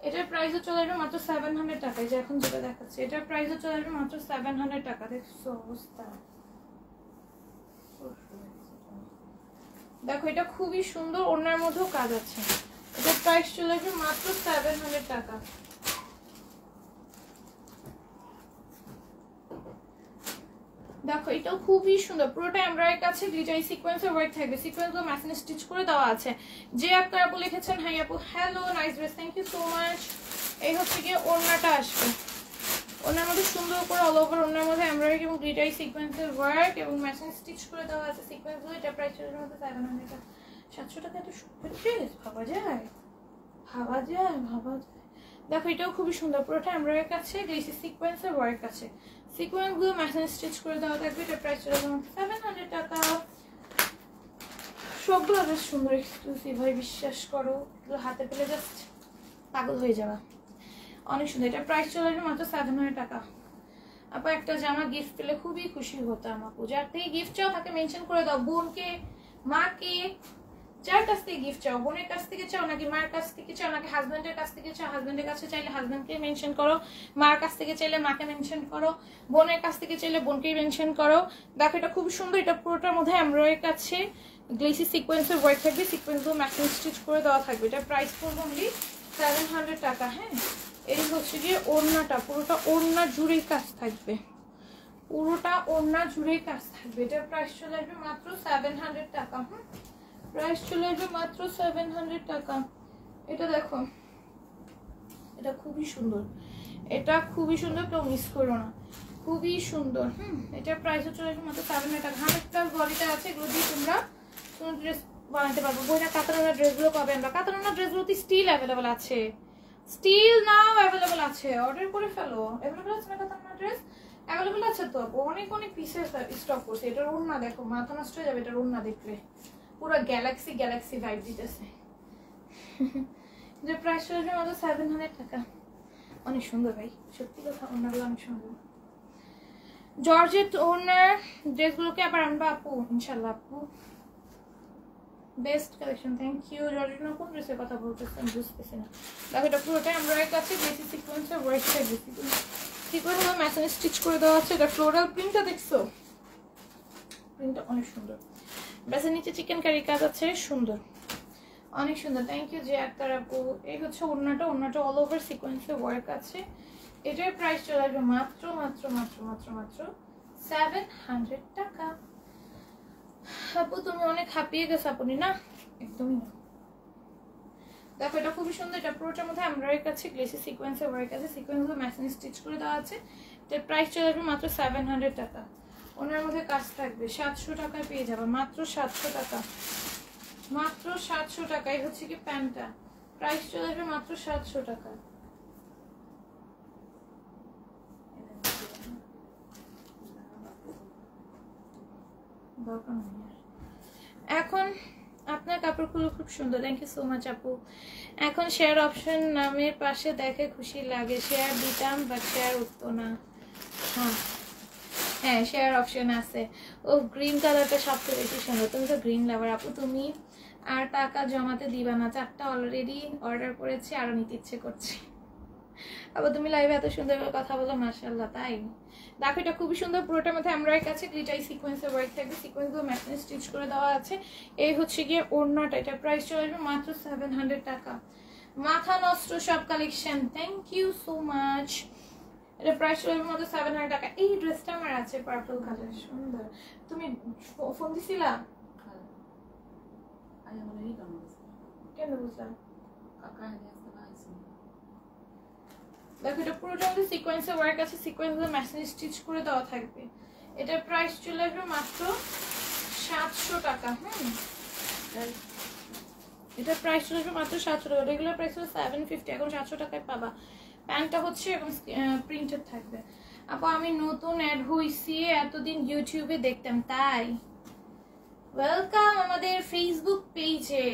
এটার প্রাইসও চলে আসবে মাত্র 700 টাকায়, যে এখন যেটা দেখাচ্ছে এটার প্রাইসও চলে আসবে মাত্র 700 টাকা। দেখছো অবস্থা, দেখো এটা খুবই সুন্দর, ওনার মধ্যেও কাজ আছে। এটার প্রাইস চলে আসবে মাত্র 700 টাকা। দেখো এটাও খুবই সুন্দর, পুরোটা এমব্রয়ডারি কাছে গ্লিটারি সিকোয়েন্সের ওয়ার্ক থাকবে, সিকোয়েন্সগুলো মেশিনে স্টিচ করে দেওয়া আছে। যে আপনারা আপু লিখেছেন হাই আপু hello nice dress, thank you so much. এই হচ্ছে গিয়ে ওড়নাটা আসবে, ওনার মধ্যে সুন্দর করে অল ওভার ওনার মধ্যে এমব্রয়ডারি এবং গ্লিটারি সিকোয়েন্সের ওয়ার্ক এবং মেশিনে স্টিচ করে দেওয়া আছে সিকোয়েন্সগুলো। এটা প্রাইস চলে মধ্যে 700 টাকা। 700 টাকা এত সুন্দর ড্রেস, ভাবা যায় ভাবা যায় ভাবা যায়। দেখো এটাও খুবই সুন্দর, পুরোটা এমব্রয়ডারি কাছে গ্লেসি সিকোয়েন্সের ওয়ার্ক আছে, সিকোয়েন্সগুলো মেশিনে স্টিচ করে দেওয়া থাকবে। এটা প্রাইস চলে যাবে 700 টাকা। সবগুলো বেশ সুন্দর এক্সক্লুসিভ ভাই, বিশ্বাস করো এগুলো হাতে পেলে জাস্ট পাগল হয়ে যাওয়া, অনেক সুন্দর। এটা প্রাইস চলে আসবে মাত্র 700 টাকা। আপু একটা জামা গিফট পেলে খুবই খুশি হতাম আপু, যার থেকে গিফট চাও তাকে মেনশন করে দাও, বোনকে মাকে যার কাছ থেকে গিফট চাও, বোনের কাছ থেকে চাও নাকি মায়ের কাছ থেকে চাও নাকি হাজবেন্ডের কাছ থেকে চাও, হাজবেন্ডের কাছে চাইলে হাজবেন্ডকে মেনশন করো, মার কাছ থেকে চাইলে মাকে মেনশন করো, বোনের কাছ থেকে চাইলে বোনকেই মেনশন করো। দেখো এটা খুব সুন্দর, এটা পুরোটার মধ্যে এমব্রয়ডারি কাছে গ্লেসি সিকোয়েন্সের ওয়ার্ক থাকবে, সিকোয়েন্সগুলো ম্যাচিং স্টিচ করে দেওয়া থাকবে। এটা প্রাইস পড়বে অনলি 700 টাকা। হ্যাঁ এই হচ্ছে গিয়ে ওড়নাটা, পুরোটা ওড়না জুড়েই কাজ থাকবে, পুরোটা ওড়না জুড়েই কাজ থাকবে। এটার প্রাইস চলে আসবে মাত্র 700 টাকা। প্রাইস চলে আসবে মাত্র 700 টাকা। এটা দেখো এটা খুবই সুন্দর, এটা খুবই সুন্দর, কেউ মিস করো না, খুবই সুন্দর। এটার প্রাইসও চলে আসবে মাত্র 700 টাকা। 100+ বডিটা আছে, এগুলো দিয়ে তোমরা কোনো ড্রেস বানাতে পারবো। বইটা কাতানোনা ড্রেসগুলো পাবে, আমরা কাতানোনা ড্রেসগুলোতে স্টিল অ্যাভেলেবল আছে, স্টিল নাও অ্যাভেলেবল আছে, অর্ডার করে ফেলো। অ্যাভেলেবল আছে না কাতানোনা ড্রেস? অ্যাভেলেবল আছে তো, অনেক অনেক পিসেস স্টক করছে। এটার ওড়না দেখো, মাথা নষ্ট হয়ে যাবে এটার ওড়না দেখলে, পুরো গ্যালাক্সি গ্যালাক্সি ভাইব দিতেছে। যে প্রাইস চলে মাত্র 700 টাকা। অনেক সুন্দর ভাই, সত্যি কথা, ওড়নাগুলো অনেক সুন্দর। জর্জেট ওড়নার ড্রেসগুলোকে আবার আনবা আপু ইনশাল্লাহ। আপু best collection, thank you. Georgette কোন ড্রেসের কথা বলতেছেন বুঝতেছি না। দেখো এটা পুরোটাই এমব্রয়ডারি কাছে বেসিক সিকোয়েন্সের ওয়ার্ক থাকবে, সিকোয়েন্সগুলো মেশিনে স্টিচ করে দেওয়া আছে। এটা ফ্লোরাল প্রিন্টটা দেখছো, প্রিন্টটা অনেক সুন্দর। ব্যাসের নিচে চিকেন কারি কাজ আছে, সুন্দর, অনেক সুন্দর। থ্যাংক ইউ যে আক্তার আপু। এই হচ্ছে ওড়নাটা, ওড়নাটা অল ওভার সিকোয়েন্সের ওয়ার্ক আছে। এটার প্রাইস চলে আসবে মাত্র মাত্র মাত্র মাত্র মাত্র 700 টাকা। আপু তুমি অনেক হাঁপিয়ে গেছো আপনি? না একদমই না। দেখো এটা খুবই সুন্দর, এটা পুরোটার মধ্যে এমব্রয়ডারি কাছে গ্লেসি সিকোয়েন্সের ওয়ার্ক আছে, সিকোয়েন্সগুলো মেশিনে স্টিচ করে দেওয়া আছে। এটার প্রাইস চলে আসবে মাত্র 700 টাকা। ওনার মধ্যে কাজ থাকবে, 700 টাকায় পেয়ে যাবে, মাত্র 700 টাকা, মাত্র 700 টাকায় হচ্ছে কি প্যান্টটা। প্রাইস চলে আসবে মাত্র 700 টাকা। এখন আপনার কাপড়গুলো খুব সুন্দর, থ্যাংক ইউ সো মাচ আপু। এখন শেয়ার অপশন নামের পাশে দেখে খুশি লাগে, শেয়ার দিতাম বাট শেয়ার উঠতো না। হ্যাঁ শেয়ার অপশন আছে। ও গ্রিন কালারটা সবচেয়ে বেশি সুন্দর, তুমি তো গ্রিন লাভার আপু। তুমি আর টাকা জমাতে দিবা না, 4টা অলরেডি অর্ডার করেছি, আরো নিতে ইচ্ছে করছে। আবার তুমি লাইভে এত সুন্দর করে কথা বলো, মাশাআল্লাহ। তাই দেখো এটা খুবই সুন্দর, পুরোটার মধ্যে এমব্রয়ডারি কাছে গ্লিটারি সিকোয়েন্সের ওয়ার্ক থাকবে, সিকোয়েন্সগুলো মেশিনে স্টিচ করে দেওয়া আছে। এই হচ্ছে গিয়ে ওড়নাটা, এটা প্রাইস চলে আসবে মাত্র 700 টাকা। মাথা নষ্ট সব collection, thank you so much. এটা প্রাইস চলে আসবে মাত্র 700 টাকা। এই ড্রেসটা আমার আছে পার্পল কালার, সুন্দর। তুমি ফোন দিছিলা কেন বুঝলাম? দেখো এটা পুরোটা মধ্যে সিকোয়েন্সের ওয়ার্ক আছে, সিকোয়েন্সগুলো মেশিনে স্টিচ করে দেওয়া থাকবে। এটার প্রাইস চলে আসবে মাত্র 700 টাকা। এটার প্রাইস চলে আসবে মাত্র 700 টাকা। রেগুলার প্রাইস হলো 750, এখন 700 টাকায় পাবা। প্যান্টটা হচ্ছে এবং প্রিন্টেড থাকবে। আপু আমি নতুন অ্যাড হইছি, এতদিন ইউটিউবে দেখতাম তাই। ওয়েলকাম আমাদের ফেসবুক পেজে,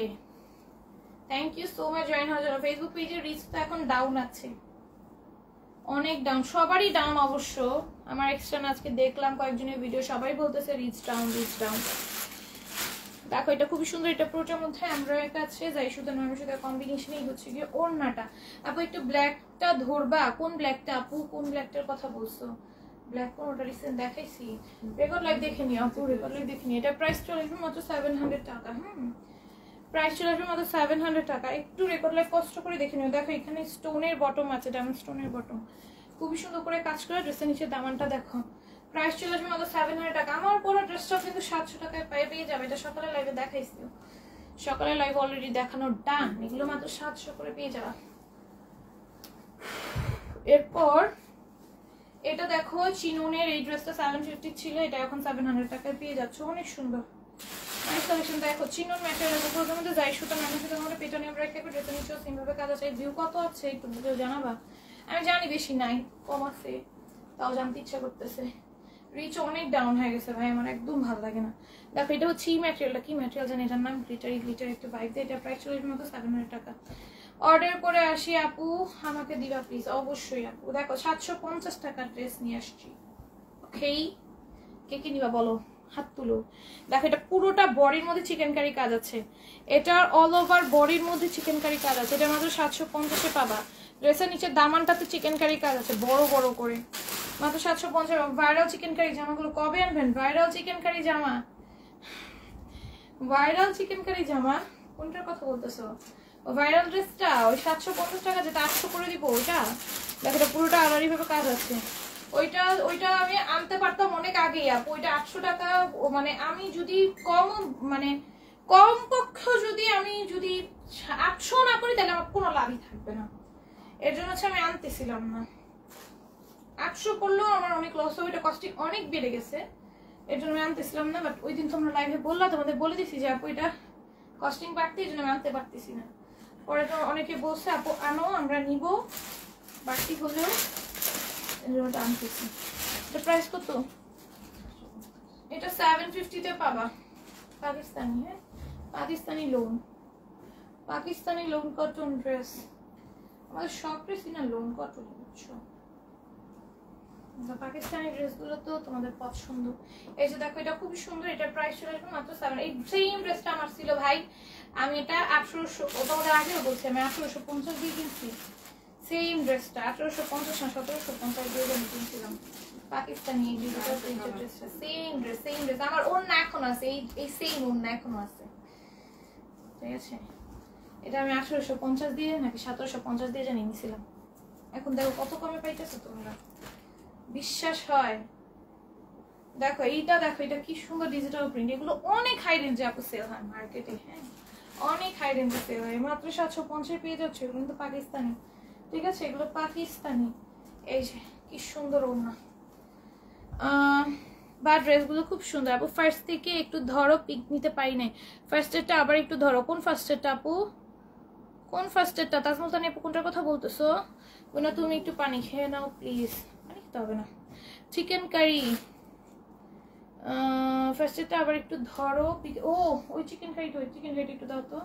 thank you so much join হওয়ার জন্য। ফেসবুক পেজের রিচ তো এখন ডাউন আছে, অনেক ডাউন, সবারই ডাউন অবশ্য। আমার এক্সট্রা আজকে দেখলাম কয়েকজনের ভিডিও, সবাই বলতেছে রিচ ডাউন রিচ ডাউন। দেখো এটা খুবই সুন্দর, এটা পুরোটার মধ্যে এমব্রয়ডারি আছে, যাই সুতা নরমাল সুতা কম্বিনেশনেই হচ্ছে গিয়ে ওড়নাটা। আপু একটু ব্ল্যাকটা ধরবা, কোন ব্ল্যাকটা আপু, কোন ব্ল্যাকটার কথা বলছো? ব্ল্যাক কোনটা রিসেন্ট দেখাইছি? রেকর্ড লাইভ দেখে নিও আপু, রেকর্ড লাইভ দেখে নিও। এটা প্রাইস চলে আসবে মাত্র 700 টাকা। প্রাইস চলে আসবে মাত্র 700 টাকা। একটু রেকর্ড লাইভ কষ্ট করে দেখে নিও। দেখো এখানে স্টোনের বটম আছে, ডায়মন্ড স্টোনের বটম, খুবই সুন্দর করে কাজ করা। ড্রেসের নিচে দামানটা দেখো। প্রাইস চলে আসবে মাত্র 700 টাকা। আমার পুরো ড্রেসটা কিন্তু 700 টাকায় পেয়ে যাবে। এটা সকালে লাইভে দেখাইছি, সকালে লাইভ অলরেডি দেখানো ডান। এগুলো মাত্র 700 করে পেয়ে যাবা। এরপর এটা দেখো চিননের, এই ড্রেসটা 750 ছিল, এটা এখন 700 টাকায় পেয়ে যাচ্ছে। অনেক সুন্দর নাইস কালেকশন। দেখো চিনন ম্যাটেরিয়াল উপর মধ্যে যাই সুতা নানা সুতা মধ্যে পেছনে আমরা রেখে ড্রেসের নিচেও সিমভাবে কাজ আছে। ভিউ কত আছে একটু বুঝে জানাবা। আমি জানি বেশি নাই, কম আছে, তাও জানতে ইচ্ছা করতেছে। রিচ অনেক ডাউন হয়ে গেছে ভাই, আমার একদম ভালো লাগে না। দেখো এটা হচ্ছে এই ম্যাটেরিয়ালটা, কি ম্যাটেরিয়াল জানি, এটার নাম গ্লিটারি, গ্লিটারি একটু ভাইব দেয়। এটা প্রাইস চলে মতো 700 টাকা। অর্ডার করে আসি আপু, আমাকে দিবা প্লিজ। অবশ্যই আপু। দেখো 750 টাকার ড্রেস নিয়ে আসছি। ওকে, কে কি নিবা বলো, হাত তুলো। দেখো এটা পুরোটা বডির মধ্যে চিকেন কারি কাজ আছে, এটার অল ওভার বডির মধ্যে চিকেন কারি কাজ আছে। এটা মাত্র 750-এ পাবা। ড্রেসের নিচে দামানটাতে চিকেন কারি কাজ আছে বড় বড় করে, মাত্র 750। ভাইরাল চিকেন কারি জামাগুলো কবে আনবেন? ভাইরাল চিকেন কারি জামা, ভাইরাল চিকেন কারি জামা কোনটার কথা বলতেছো? ভাইরাল ড্রেসটা ওই 750 টাকা যেটা 800 করে দিব ওইটা। দেখো এটা পুরোটা আলারি ভাবে কাজ আছে। ওইটা আমি আনতে পারতাম অনেক আগেই আপু। ওইটা 800 টাকা, মানে আমি যদি কম পক্ষ যদি আমি 800 না করি তাহলে আমার কোনো লাভই থাকবে না। এর জন্য হচ্ছে আমি আনতেছিলাম না। 800 করলেও আমার অনেক লস হবে, এটা কস্টিং অনেক বেড়ে গেছে, এর জন্য আমি আনতেছিলাম না। বাট ওই দিন তোমরা লাইভে বললা, তোমাদের বলে দিছি যে আপু এটা কস্টিং বাড়তে, এই জন্য আমি আনতে পারতেছি না। পরে তো অনেকে বলছে আপু আনো, আমরা নিব, বাড়তি হলেও আনতেছি। এটা প্রাইস কত? এটা 750-তে পাবা। পাকিস্তানি, হ্যাঁ Pakistani loan, Pakistani loan cotton dress. আমাদের সব ড্রেসই না লোন কটন, বুঝছো? পাকিস্তানি ড্রেসগুলো তো তোমাদের পছন্দ। এই যে দেখো এটা খুবই সুন্দর, এটার প্রাইস চলে আসবে মাত্র 7। এই সেম ড্রেসটা আমার ছিল ভাই, আমি এটা 1800, তোমাদের আগেও বলছি আমি 1850 দিয়ে কিনছি। সেম ড্রেসটা 1850 না 1750 দিয়ে আমি কিনছিলাম। পাকিস্তানি এই ডিজিটাল প্রিন্টেড ড্রেসটা, সেম ড্রেস, সেম ড্রেস। আমার ওড়না এখন আছে, এই সেম ওড়না এখনো আছে, ঠিক আছে? এটা আমি 1850 দিয়ে নাকি 1750 দিয়ে জানি নিয়েছিলাম। এখন দেখো কত কমে পাইতেছো তোমরা, বিশ্বাস হয়? দেখো এইটা, দেখো এটা কি সুন্দর ডিজিটাল প্রিন্ট। এগুলো অনেক হাই রেঞ্জে আপু সেল হয় মার্কেটে, হ্যাঁ অনেক হাই রেঞ্জে সেল হয়। মাত্র 750 পেয়ে যাচ্ছে। এগুলো কিন্তু পাকিস্তানি, ঠিক আছে? এগুলো পাকিস্তানি। এই যে কি সুন্দর ওড়না, বা ড্রেসগুলো খুব সুন্দর আপু। ফার্স্ট থেকে একটু ধরো, পিক নিতে পারি নাই। ফার্স্টেরটা আবার একটু ধরো। কোন ফার্স্টেরটা আপু, কোন ফার্স্টেরটা? তাজমুলতানি আপু কোনটার কথা বলতেছো? না তুমি একটু পানি খেয়ে নাও প্লিজ, পানি খেতে হবে না। চিকেন কারি ফার্স্টেরটা আবার একটু ধরো। ও ওই চিকেন কারিটা, ওই চিকেন কারিটা একটু দাও তো।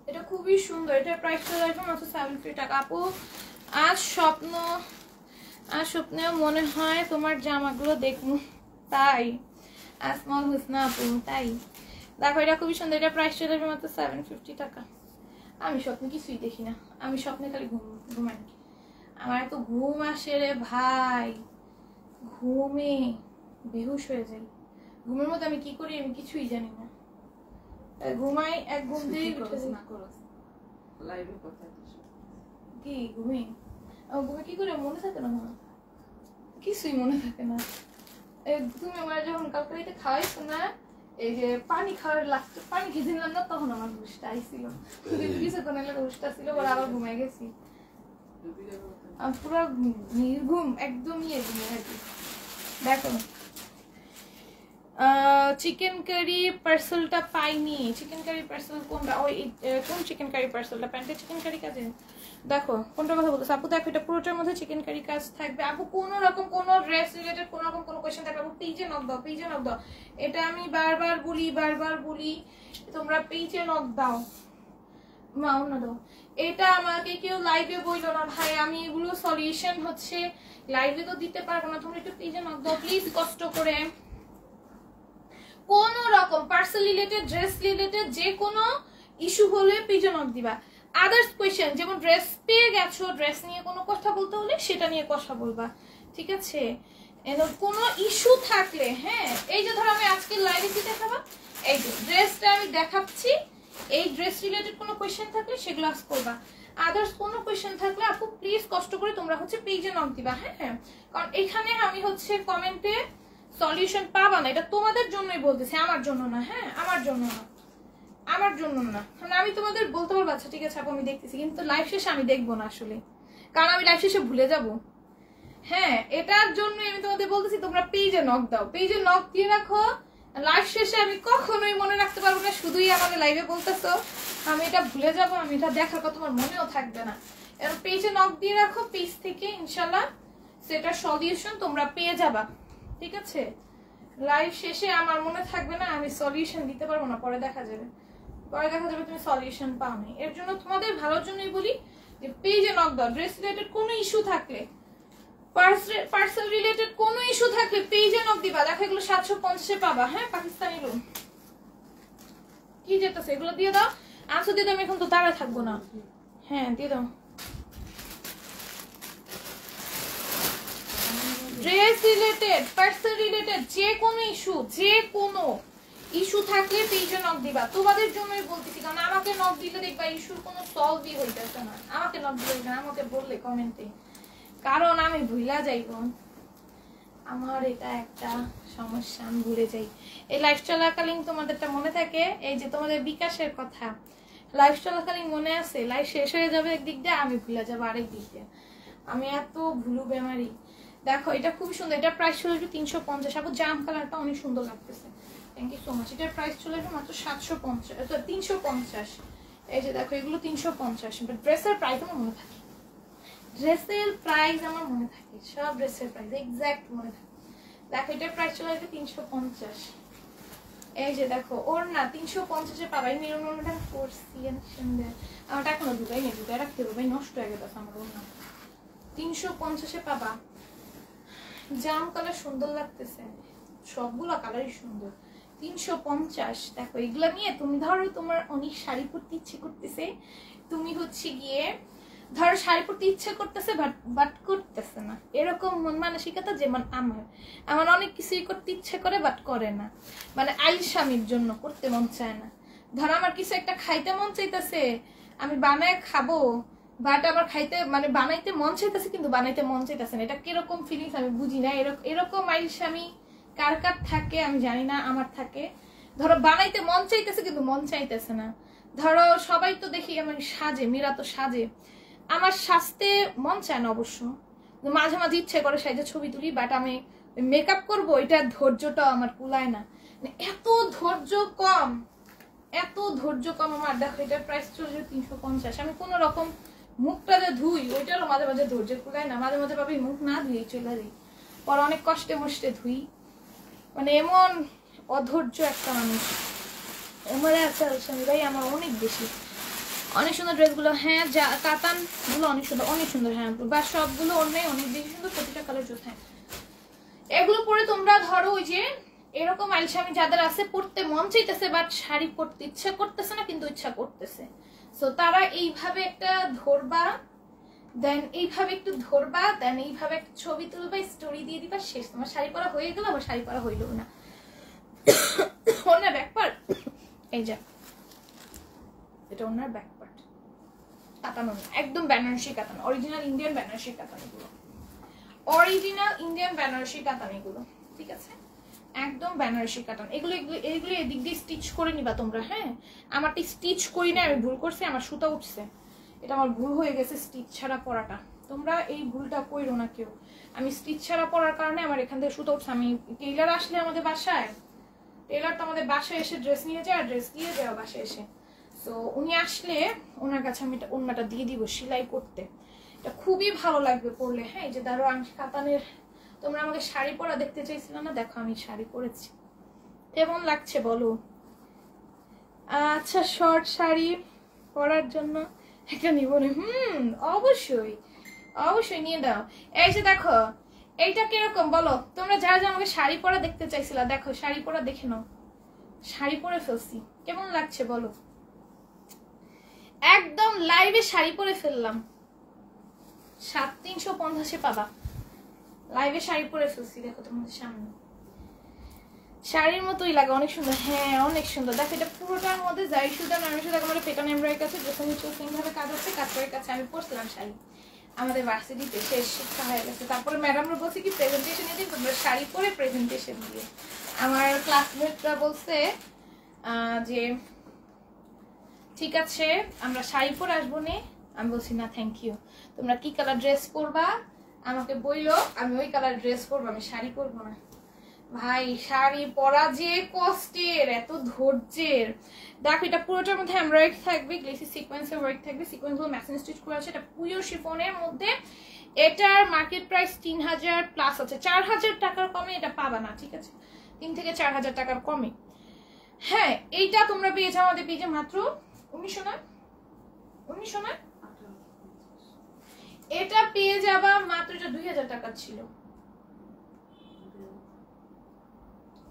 এটা খুবই সুন্দর, এটার প্রাইস চলে আসবে মাত্র 750 টাকা আপু। আজ স্বপ্নেও মনে হয় তোমার জামাগুলো দেখবো, তাই? আসমাল হুসনা আপু, তাই? দেখো এটা খুবই সুন্দর, এটা প্রাইস চলে আসবে মাত্র 750 টাকা। আমি স্বপ্নে কিছুই দেখি না, আমি স্বপ্নে খালি ঘুমাই। আমার এত ঘুম আসে রে ভাই, ঘুমে বেহুশ হয়ে যাই। ঘুমের মধ্যে আমি কি করি আমি কিছুই জানি না, ঘুমাই। এক ঘুম দিয়ে কি ঘুমে, ঘুমে কি করে মনে থাকে না, কিছুই মনে থাকে না। তুমি আমার যখন কালকে খাওয়াইছো না, এই যে পানি খাওয়ার লাগতো, পানি খেয়ে নিলাম না, তখন আমার ঘুষটা আইছিল। কিছুক্ষণ এলে ঘুষটা ছিল, আবার ঘুমাই গেছি। পুরো নির্ঘুম, একদম ঘুমিয়ে থাকি। দেখো চিকেন কারি পার্সেলটা পাইনি। চিকেন কারি পার্সেল কোনটা? ওই কোন চিকেন কারি পার্সেলটা? প্যান্টের চিকেন কারি কাজে দেখো কোনটা কথা বলতেছে আপু। দেখো এটা পুরোটার মধ্যে চিকেন কারি কাজ থাকবে আপু। কোনো রকম কোনো ড্রেস রিলেটেড কোনো রকম কোনো কোয়েশ্চেন থাকবে আপু, পেজে নক দাও, পেজে নক দাও। এটা আমি বারবার বলি, তোমরা পেজে নক দাও। মা অন্য দাও। এটা আমাকে কেউ লাইভে বইলো না ভাই, আমি এগুলো সলিউশন হচ্ছে লাইভে তো দিতে পারবো না, তোমরা একটু পেজে নক দাও প্লিজ কষ্ট করে। কোন রকম পার্সেল রিলেটেড, ড্রেস রিলেটেড যে কোনো ইস্যু হলে পেজে নক দিবা। আদার্স কোয়েশ্চেন যেমন ড্রেস পেয়ে গেছো, ড্রেস নিয়ে কোনো কথা বলতে হলে সেটা নিয়ে কথা বলবা, ঠিক আছে? কোনো ইস্যু থাকলে, হ্যাঁ এই যে ধরো আমি আজকে লাইভে কি দেখাবো, এই যে ড্রেসটা আমি দেখাচ্ছি, এই ড্রেস রিলেটেড কোনো কোয়েশ্চেন থাকলে সেগুলো আস্ক করবা। আদার্স কোনো কোয়েশ্চেন থাকলে আপু প্লিজ কষ্ট করে তোমরা হচ্ছে পেজে নক দিবা, হ্যাঁ? কারণ এখানে আমি হচ্ছে কমেন্টে সলিউশন পাবা না, এটা তোমাদের জন্যই বলতেছি, আমার জন্য না, হ্যাঁ আমার জন্য না, আমার জন্য না। মানে আমি তোমাদের বলতে পারবো আচ্ছা ঠিক আছে আপু আমি দেখতেছি, কিন্তু লাইভ শেষে আমি দেখবো না আসলে, কারণ আমি লাইভ শেষে ভুলে যাব। হ্যাঁ এটার জন্য আমি তোমাদের বলতেছি তোমরা পেজে নক দাও, পেজে নক দিয়ে রাখো। লাইভ শেষে আমি কখনোই মনে রাখতে পারবো না, শুধুই আমাকে লাইভে বলতেছো, আমি এটা ভুলে যাব, আমি এটা দেখার কথা তোমার মনেও থাকবে না। এর পেজে নক দিয়ে রাখো, পেজ থেকে ইনশাল্লাহ সেটার সলিউশন তোমরা পেয়ে যাবা, ঠিক আছে? লাইভ শেষে আমার মনে থাকবে না, আমি সলিউশন দিতে পারবো না, পরে দেখা যাবে, পরে দেখা যাবে তুমি সলিউশন পাওনি। এর জন্য তোমাদের ভালোর জন্যই বলি যে পেজে নক দাও। ড্রেস রিলেটেড কোনো ইস্যু থাকলে, পার্সেল রিলেটেড কোনো ইস্যু থাকলে পেজে নক দিবা। দেখো এগুলো 750 পাবা, হ্যাঁ পাকিস্তানি লোন কি যেতেছে, এগুলো দিয়ে দাও, আনসার দিয়ে দাও, আমি এখন তো দাঁড়ায় থাকবো না, হ্যাঁ দিয়ে দাও। ড্রেস রিলেটেড, পার্সেল রিলেটেড যে কোনো ইস্যু থাকলে পেজে নক দিবা, তোমাদের জন্যই বলতেছি। কারণ আমাকে নক দিলে দেখবা ইস্যুর কোনো সলভই হইতেছে না, আমাকে নক দিলে না, আমাকে বললে কমেন্টে, কারণ আমি ভুলা যাইব, আমার এটা একটা সমস্যা, আমি ভুলে যাই। এই লাইফ চলাকালীন তোমাদেরটা মনে থাকে, এই যে তোমাদের বিকাশের কথা লাইফ চলাকালীন মনে আছে, লাইফ শেষ হয়ে যাবে একদিক দিয়ে, আমি ভুলে যাবো আরেক দিক দিয়ে, আমি এত ভুলু বেমারি। দেখো এটা খুব সুন্দর, এটা প্রাইস চলে আসবে 350। আপু জাম কালারটা অনেক সুন্দর লাগতেছে, থ্যাংক ইউ সো মাচ। এটার প্রাইস চলে আসবে মাত্র 350। এই যে দেখো এগুলো 350, ড্রেসের প্রাইস আমার মনে থাকে, ড্রেসের প্রাইস আমার মনে থাকে, সব ড্রেসের প্রাইস এক্সাক্ট মনে থাকে। দেখো এটার প্রাইস চলে আসবে 350। এই যে দেখো ওর না 350-এ পাবাই, মেরুন ওড়নাটা পরছি সুন্দর, আমার এখনো ঢুকাই নেই, ঢুকাই রাখতে হবে ভাই, নষ্ট হয়ে গেছে আমার ওড়না। 350-এ পাবা, জাম কালার সুন্দর লাগতেছে, সবগুলো কালারই সুন্দর। 350। দেখো এগুলা নিয়ে তুমি ধরো তোমার অনেক শাড়ি পরতে ইচ্ছে করতেছে, তুমি হচ্ছে গিয়ে ধরো শাড়ি পরতে ইচ্ছে করতেছে বাট করতেছে না, এরকম মন মানসিকতা যেমন আমার অনেক কিছুই করতে ইচ্ছে করে বাট করে না, মানে আইলস্বামীর জন্য করতে মন চায় না। ধরো আমার কিছু একটা খাইতে মন চাইতেছে, আমি বানায় খাবো, বাট আমার খাইতে মানে বানাইতে মন চাইতেছে কিন্তু বানাইতে মন চাইতেছে না, এটা কিরকম ফিলিংস আমি বুঝি না। এরকম আইলস্বামী কার কার থাকে আমি জানি না, আমার থাকে। ধরো বানাইতে মন চাইতেছে কিন্তু মন চাইতেছে না। ধরো সবাই তো দেখি আমার সাজে, মীরা তো সাজে, আমার সাজতে মন চায় না অবশ্য, মাঝে মাঝে ইচ্ছে করে সাইজে ছবি তুলি, বাট আমি মেকআপ করবো এটা ধৈর্যটা আমার কুলায় না, এত ধৈর্য কম, এত ধৈর্য কম আমার। দেখো এটার প্রাইস চলছে 350। আমি কোনো রকম মুখটা যে ধুই ওইটারও মাঝে মাঝে ধৈর্য কুলায় না, মাঝে মাঝে ভাবি মুখ না ধুই চলে যাই, পর অনেক কষ্টে মষ্টে ধুই, মানে এমন অধৈর্য একটা মানুষ আমার আছে আলসামি ভাই, আমার অনেক বেশি। অনেক সুন্দর ড্রেসগুলো, হ্যাঁ যা কাতান গুলো অনেক সুন্দর, অনেক সুন্দর, হ্যাঁ বা সবগুলো অন্যায় অনেক বেশি সুন্দর, প্রতিটা কালার জুত। হ্যাঁ এগুলো পরে তোমরা ধরো ওই যে এরকম আলসামি যাদের আছে, পড়তে মন চাইতেছে বাট শাড়ি পরতে ইচ্ছা করতেছে না কিন্তু ইচ্ছা করতেছে, সো তারা এইভাবে একটা ধরবা, দেন এইভাবে একটু ধরবা, দেন এইভাবে একটা ছবি তুলবা, স্টোরি দিয়ে দিবা, শেষ, তোমার শাড়ি পরা হয়ে গেল, আবার শাড়ি পরা হইল না। ওনার ব্যাক পার্ট এই যে এটা ওনার ব্যাক পার্ট, কাতানো একদম বেনারসি কাতান, অরিজিনাল ইন্ডিয়ান বেনারসি কাতান এগুলো, অরিজিনাল ইন্ডিয়ান বেনারসি কাতান এগুলো, ঠিক আছে একদম বেনারসি কাতান। এগুলো এগুলো এগুলো এদিক দিয়ে স্টিচ করে নিবা তোমরা, হ্যাঁ আমারটা স্টিচ করি না, আমি ভুল করছি, আমার সুতা উঠছে, এটা আমার ভুল হয়ে গেছে স্টিচ ছাড়া পরাটা, তোমরা এই ভুলটা কইরো না কেউ। আমি স্টিচ ছাড়া পরার কারণে আমার এখান থেকে সুতা উঠছে। আমি টেইলার আসলে আমাদের বাসায়, টেইলার তো আমাদের বাসায় এসে ড্রেস নিয়ে যায়, ড্রেস দিয়ে যায় বাসায় এসে, তো উনি আসলে ওনার কাছে আমি ওনাটা দিয়ে দিব সেলাই করতে, এটা খুবই ভালো লাগবে পরলে। হ্যাঁ এই যে ধরো কাতানের, তোমরা আমাকে শাড়ি পরা দেখতে চাইছিলে না, দেখো আমি শাড়ি পরেছি, কেমন লাগছে বলো? আচ্ছা শর্ট শাড়ি পরার জন্য একটা নিব না। অবশ্যই অবশ্যই নিয়ে দাও। এই যে দেখো এইটা কিরকম বলো তোমরা, যারা যারা আমাকে শাড়ি পরা দেখতে চাইছিলা, দেখো শাড়ি পরা দেখে নাও, শাড়ি পরে ফেলছি, কেমন লাগছে বলো? একদম লাইভে শাড়ি পরে ফেললাম, 7350 পাবা। লাইভে শাড়ি পরে ফেলছি, দেখো তোমাদের সামনে শাড়ির মতোই লাগে, অনেক সুন্দর। হ্যাঁ অনেক সুন্দর। দেখো এটা পুরোটার মধ্যে যাই সুতা নামি সুতা আমাদের পেটান এমব্রয়ডারি কাছে, যখন সিং ভাবে কাজ হচ্ছে, কাজ করে কাছে আমি পরছিলাম শাড়ি আমাদের ভার্সিটিতে, শেষ শিক্ষা হয়ে গেছে। তারপরে ম্যাডামরা বলছে কি প্রেজেন্টেশনে দিই তোমরা শাড়ি পরে প্রেজেন্টেশন দিয়ে। আমার ক্লাসমেটরা বলছে যে ঠিক আছে আমরা শাড়ি পরে আসবো নে। আমি বলছি না থ্যাংক ইউ, তোমরা কি কালার ড্রেস পরবা আমাকে বইলো, আমি ওই কালার ড্রেস পরবো, আমি শাড়ি পরবো না। ভাই শাড়ি পরা যে কষ্টের, এত ধৈর্যের। দেখো এটা পুরোটার মধ্যে এমব্রয়ডারি থাকবে, গ্লেসি সিকোয়েন্সের ওয়ার্ক থাকবে, সিকোয়েন্সগুলো মেশিন স্টিচ করা আছে। এটা পিওর শিফনের মধ্যে, এটার মার্কেট প্রাইস 3000 প্লাস আছে, 4000 টাকার কমে এটা পাবা না, ঠিক আছে? 3 থেকে 4000 টাকার কমে। হ্যাঁ এইটা তোমরা পেয়ে যাও আমাদের পেজে মাত্র 1900 না, 1900 না, এটা পেয়ে যাবা মাত্র, এটা 2000 টাকা ছিল,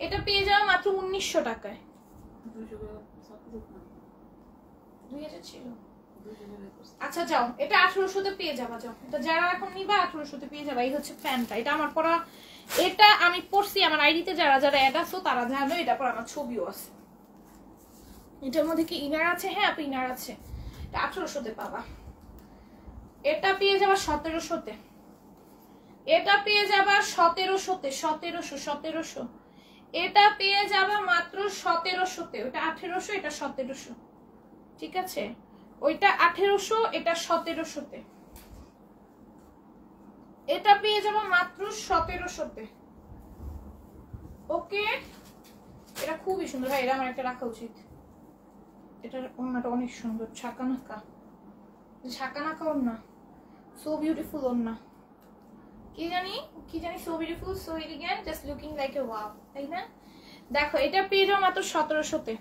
এটা পেয়ে যাওয়া মাত্র 1900 টাকায়। 2000 ছিল, আচ্ছা যাও এটা 1800 পেয়ে যাবা। যাও এটা যারা এখন নিবা 1800 পেয়ে যাবা। এই হচ্ছে প্যান্টটা, এটা আমার পরা, এটা আমি পরছি আমার আইডিতে, যারা যারা অ্যাড আছো তারা জানো, এটা পর আমার ছবিও আছে। এটার মধ্যে কি ইনার আছে? হ্যাঁ আপনি ইনার আছে। এটা 1800 পাবা। এটা পেয়ে যাবা 1700, এটা পেয়ে যাবা 1700, এটা পেয়ে যাবা মাত্র 1700, ওটা 1800 এটা 1700, ঠিক আছে? ওইটা 1800 এটা 1700, এটা পেয়ে যাবা মাত্র 1700। ওকে এটা খুবই সুন্দর ভাই, এটা আমার একটা রাখা উচিত। এটার ওড়নাটা অনেক সুন্দর, ছাকানাকা ছাকানাকা ওড়না, সো বিউটিফুল ওড়না, কি জানি so beautiful, so elegant, just looking like a wow, তাই না? দেখো এটা পেয়ে যাও মাত্র 1700।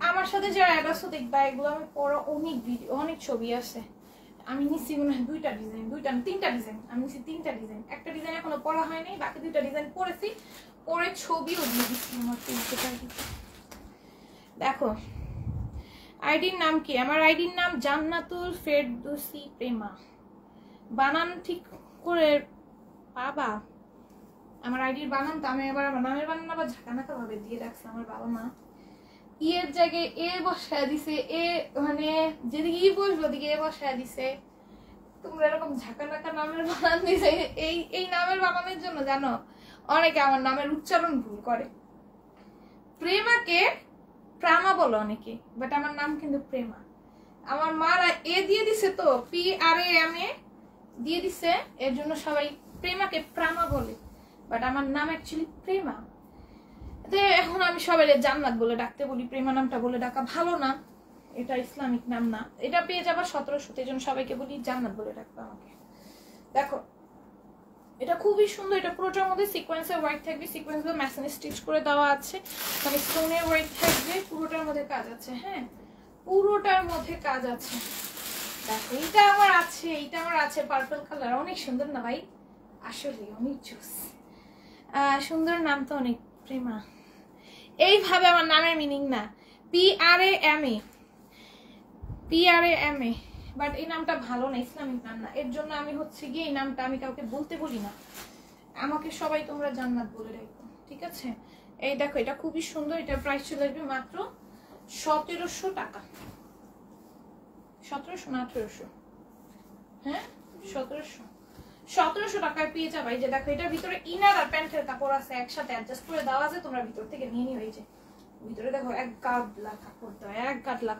আমার সাথে যারা অ্যাড আছে দেখবা, এগুলো আমি পড়া অনেক ভিডিও, অনেক ছবি আছে। আমি নিচ্ছি মনে হয় 2টা ডিজাইন, 2টা না 3টা ডিজাইন, আমি নিচ্ছি 3টা ডিজাইন। একটা ডিজাইন এখনো পড়া হয়নি, বাকি 2টা ডিজাইন পড়েছি, পরে ছবিও দিয়ে দিচ্ছি আমার ফেসবুকে। দেখো আইডির নাম কি? আমার আইডির নাম জান্নাতুল ফেরদৌসী প্রেমা। বানান ঠিক করে বাবা, আমার আইডির বানান তো আমি এবার আমার নামের বানান আবার ঝাঁকানাকা ভাবে দিয়ে রাখছে আমার বাবা মা। এর জায়গায় এ বসায় দিছে, এ মানে যেদিকে ই বসবো ওদিকে এ বসায় দিছে। তোমরা এরকম ঝাঁকানাকা নামের বানান দিছে, এই নামের বানানের জন্য জানো অনেকে আমার নামের উচ্চারণ ভুল করে। প্রেমাকে প্রামা বলো অনেকে, বাট আমার নাম কিন্তু প্রেমা। আমার মারা এ দিয়ে দিছে তো, PRAM দিয়ে দিছে, এর জন্য সবাই প্রেমাকে প্রামা বলে, বাট আমার নাম অ্যাকচুয়ালি প্রেমা। এখন আমি সবাই জান্নাত বলে ডাকতে বলি, প্রেমা নামটা বলে ডাকা ভালো না, এটা ইসলামিক নাম না। এটা পেয়ে যাবা 1700, এই জন্য সবাইকে বলি জান্নাত বলে ডাকবে আমাকে। দেখো এটা খুবই সুন্দর, এটা পুরোটার মধ্যে সিকোয়েন্সের ওয়ার্ক থাকবে, সিকোয়েন্সগুলো মেশিনে স্টিচ করে দেওয়া আছে, মানে স্টোনের ওয়ার্ক থাকবে, পুরোটার মধ্যে কাজ আছে। হ্যাঁ পুরোটার মধ্যে কাজ আছে। দেখো এইটা আমার আছে, এইটা আমার আছে পার্পল কালার, অনেক সুন্দর না ভাই? আসলে অনেক জোস, সুন্দর নাম তো অনেক, প্রেমা। এইভাবে আমার নামের মিনিং না, PRAMA, বাট এই নামটা ভালো না, ইসলামিক নাম না, এর জন্য আমি হচ্ছে গিয়ে এই নামটা আমি কাউকে বলতে বলি না, আমাকে সবাই তোমরা জান্নাত বলে রাখো, ঠিক আছে? এই দেখো এটা খুবই সুন্দর, এটার প্রাইস চলে আসবে মাত্র 1700 টাকা। 1700 না 1800? হ্যাঁ 1700 টাকায় পেয়ে যাবে। এই যে দেখো এটার ভিতরে ইনার আর প্যান্টের কাপড় আছে, একসাথে অ্যাডজাস্ট করে দেওয়া আছে, তোমরা ভিতর থেকে নিয়ে নিও। এই যে ভিতরে দেখো এক গাদলা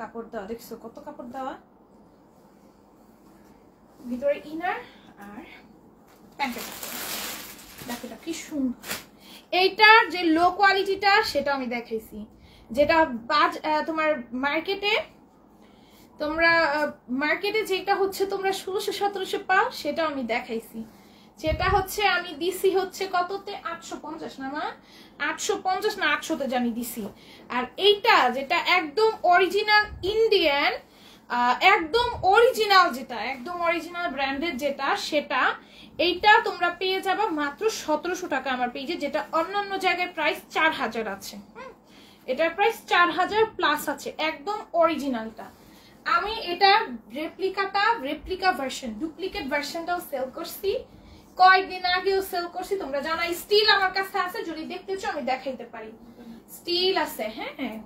কাপড় দেওয়া, দেখছো কত কাপড় দেওয়া, ভিতরে ইনার আর প্যান্টের কাপড়। দেখো এটা কি সুন্দর। এইটার যে লো কোয়ালিটিটা সেটা আমি দেখাইছি, যেটা তোমার মার্কেটে যেটা হচ্ছে তোমরা 1600-1700 পাও, সেটা আমি দেখাইছি। যেটা হচ্ছে আমি দিছি হচ্ছে কততে, 850 না, 850 না 800 তে জানি দিছি। আর এইটা যেটা একদম অরিজিনাল ইন্ডিয়ান একদম অরিজিনাল যেটা, একদম অরিজিনাল ব্র্যান্ডের যেটা, সেটা এইটা তোমরা পেয়ে যাবে মাত্র 1700 টাকা আমার পেজে, যেটা অন্যান্য জায়গায় প্রাইস 4000 আছে। এটার প্রাইস 4000 প্লাস আছে, একদম অরিজিনালটা। আমি এটা রেপ্লিকা ভার্সন, ডুপ্লিকেট ভার্সনটাও সেল করছি, কয়েকদিন আগেও সেল করছি, তোমরা জানো। স্টিল আমার কাছে আছে, যদি দেখতে চাও আমি দেখাইতে পারি, স্টিল আছে। হ্যাঁ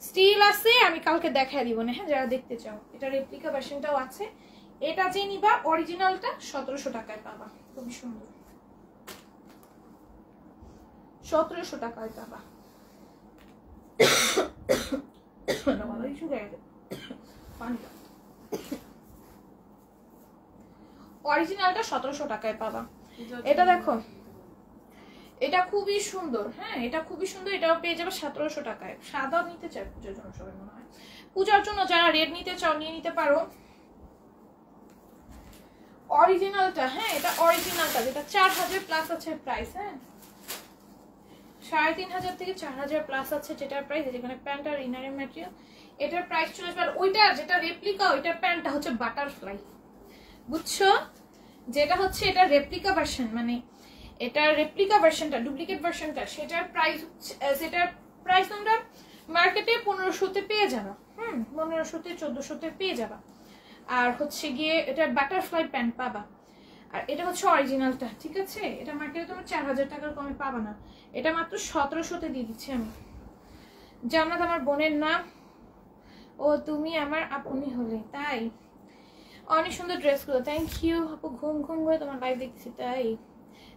স্টিল আছে, আমি কালকে দেখাই দিব না, হ্যাঁ যারা দেখতে চাও। এটা রেপ্লিকা ভার্সনটাও আছে। এটা যে নিবা অরিজিনালটা 1700 টাকায় পাবা, খুবই সুন্দর, 1700 টাকায় পাবা। অরিজিনালটা 1700 টাকায় পাবা। এটা দেখো, এটা খুবই সুন্দর। হ্যাঁ এটা খুবই সুন্দর, এটাও পেয়ে যাবে 1700 টাকায়। সাদা নিতে চাই পূজার জন্য সবাই, মনে হয় পূজার জন্য যারা রেড নিতে চাও নিয়ে নিতে পারো। অরিজিনালটা, হ্যাঁ এটা অরিজিনালটা, যেটা 4000 প্লাস আছে প্রাইস। হ্যাঁ 3500 থেকে 4000 প্লাস আছে যেটার প্রাইস, যেখানে প্যান্ট আর ইনারের ম্যাটেরিয়াল। এটার প্রাইস চলে আসবে। আর ওইটা যেটা রেপ্লিকা, ওইটার প্যান্টটা হচ্ছে বাটারফ্লাই, বুঝছো? যেটা হচ্ছে এটা রেপ্লিকা ভার্সন, মানে এটা রেপ্লিকা ভার্সনটা, ডুপ্লিকেট ভার্সনটা, সেটার প্রাইস তোমরা মার্কেটে 1500-তে পেয়ে যাবা। 1500-তে 1400-তে পেয়ে যাবা। আর হচ্ছে গিয়ে এটা বাটারফ্লাই প্যান্ট পাবা। আর এটা হচ্ছে অরিজিনালটা, ঠিক আছে? এটা মার্কেটে তোমরা 4000 টাকার কমে পাবা না, এটা মাত্র 1700-তে দিয়ে দিচ্ছি আমি। জান্নাত আমার বোনের নাম, ও তুমি আমার আপনি হলে, তাই অনেক সুন্দর ড্রেসগুলো। থ্যাংক ইউ আপু, ঘুম করে তোমার লাইভ দেখতেছি, তাই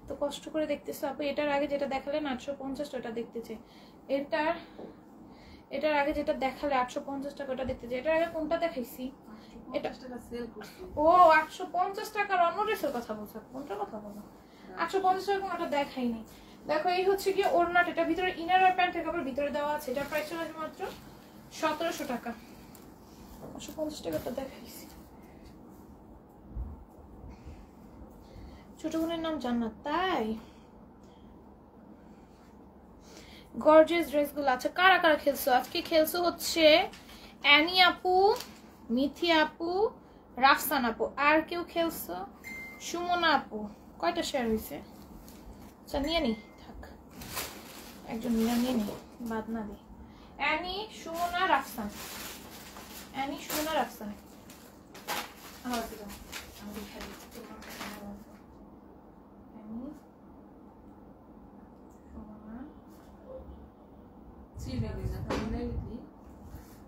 তো কষ্ট করে দেখতেছো আপু। এটার আগে যেটা দেখালেন 850 টাকা দেখতেছে, এটার আগে যেটা দেখালে 850 টাকা, ওটা দেখতেছে। এটার আগে কোনটা দেখাইছি? এটা ও 850 টাকার অন্য ড্রেসের কথা বলছো, কোনটার কথা বলো? 850 টাকা কোনটা দেখাইনি। দেখো এই হচ্ছে কি ওড়নাটা, এটা ভিতরে ইনার আর প্যান্টের কাপড় ভিতরে দেওয়া আছে। এটার প্রাইস চলে আসবে মাত্র 1700 টাকা। 850 টাকাটা দেখাইছি। ছোট বোনের নাম জান্নাত, তাই গর্জিয়াস ড্রেসগুলো আছে। কারা কারা খেলছো আজকে? খেলছো হচ্ছে অ্যানি আপু, মিথি আপু, রাফসান আপু, আর কেউ খেলছো? সুমনা আপু, কয়টা শেয়ার হয়েছে? আচ্ছা নিয়ে নি, থাক একজন নিয়ে নি, বাদ না দি। Annie, Sumana, Rafsan, Annie, Sumana, Rafsan.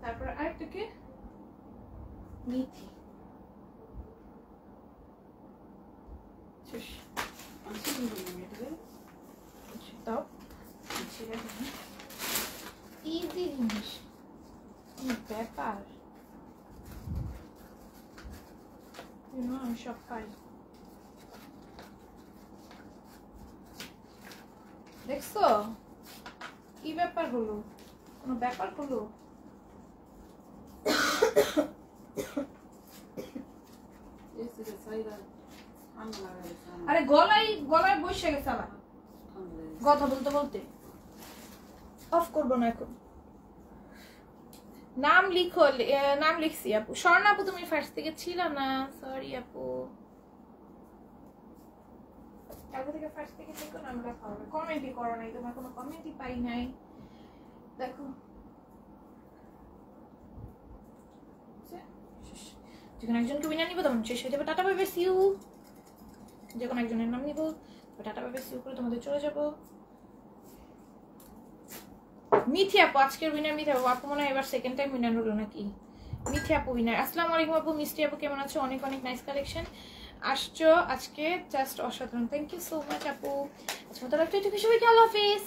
তারপর আরেকটাকে মিথি। দাও ইজি জিনিস, ব্যাপার আমি সব পারি। দেখছো কি ব্যাপার হলো? কোনো ব্যাপার হলো? আরে গলায় বসে গেছে আবার কথা বলতে বলতে। অফ করবো না এখন। নাম লিখো, নাম লিখছি আপু। স্বর্ণা আপু তুমি ফার্স্ট থেকে ছিল না, সরি আপু। কালকে থেকে ফার্স্ট থেকে দেখো নাম লেখা হবে। কমেন্টই করো নাই, তোমার কোনো কমেন্টই পাই নাই। দেখো যখন একজনকে উইনার নিব তখন শেষ হয়ে যাবে। Tata bye bye, see you. যখন একজনের নাম নিব tata bye bye, see you করে তোমাদের চলে যাবো। মিথি আপু আজকের উইনার। মিথি আপু, আপু মনে হয় এবার সেকেন্ড টাইম উইনার হলো নাকি? মিথি আপু উইনার। আসসালামু আলাইকুম আপু। মিষ্টি আপু কেমন আছো? অনেক অনেক নাইস কালেকশন আসছো আজকে, জাস্ট অসাধারণ। থ্যাংক ইউ সো মাচ আপু। আচ্ছা তাহলে একটা সবাইকে আল্লাহ হাফেজ।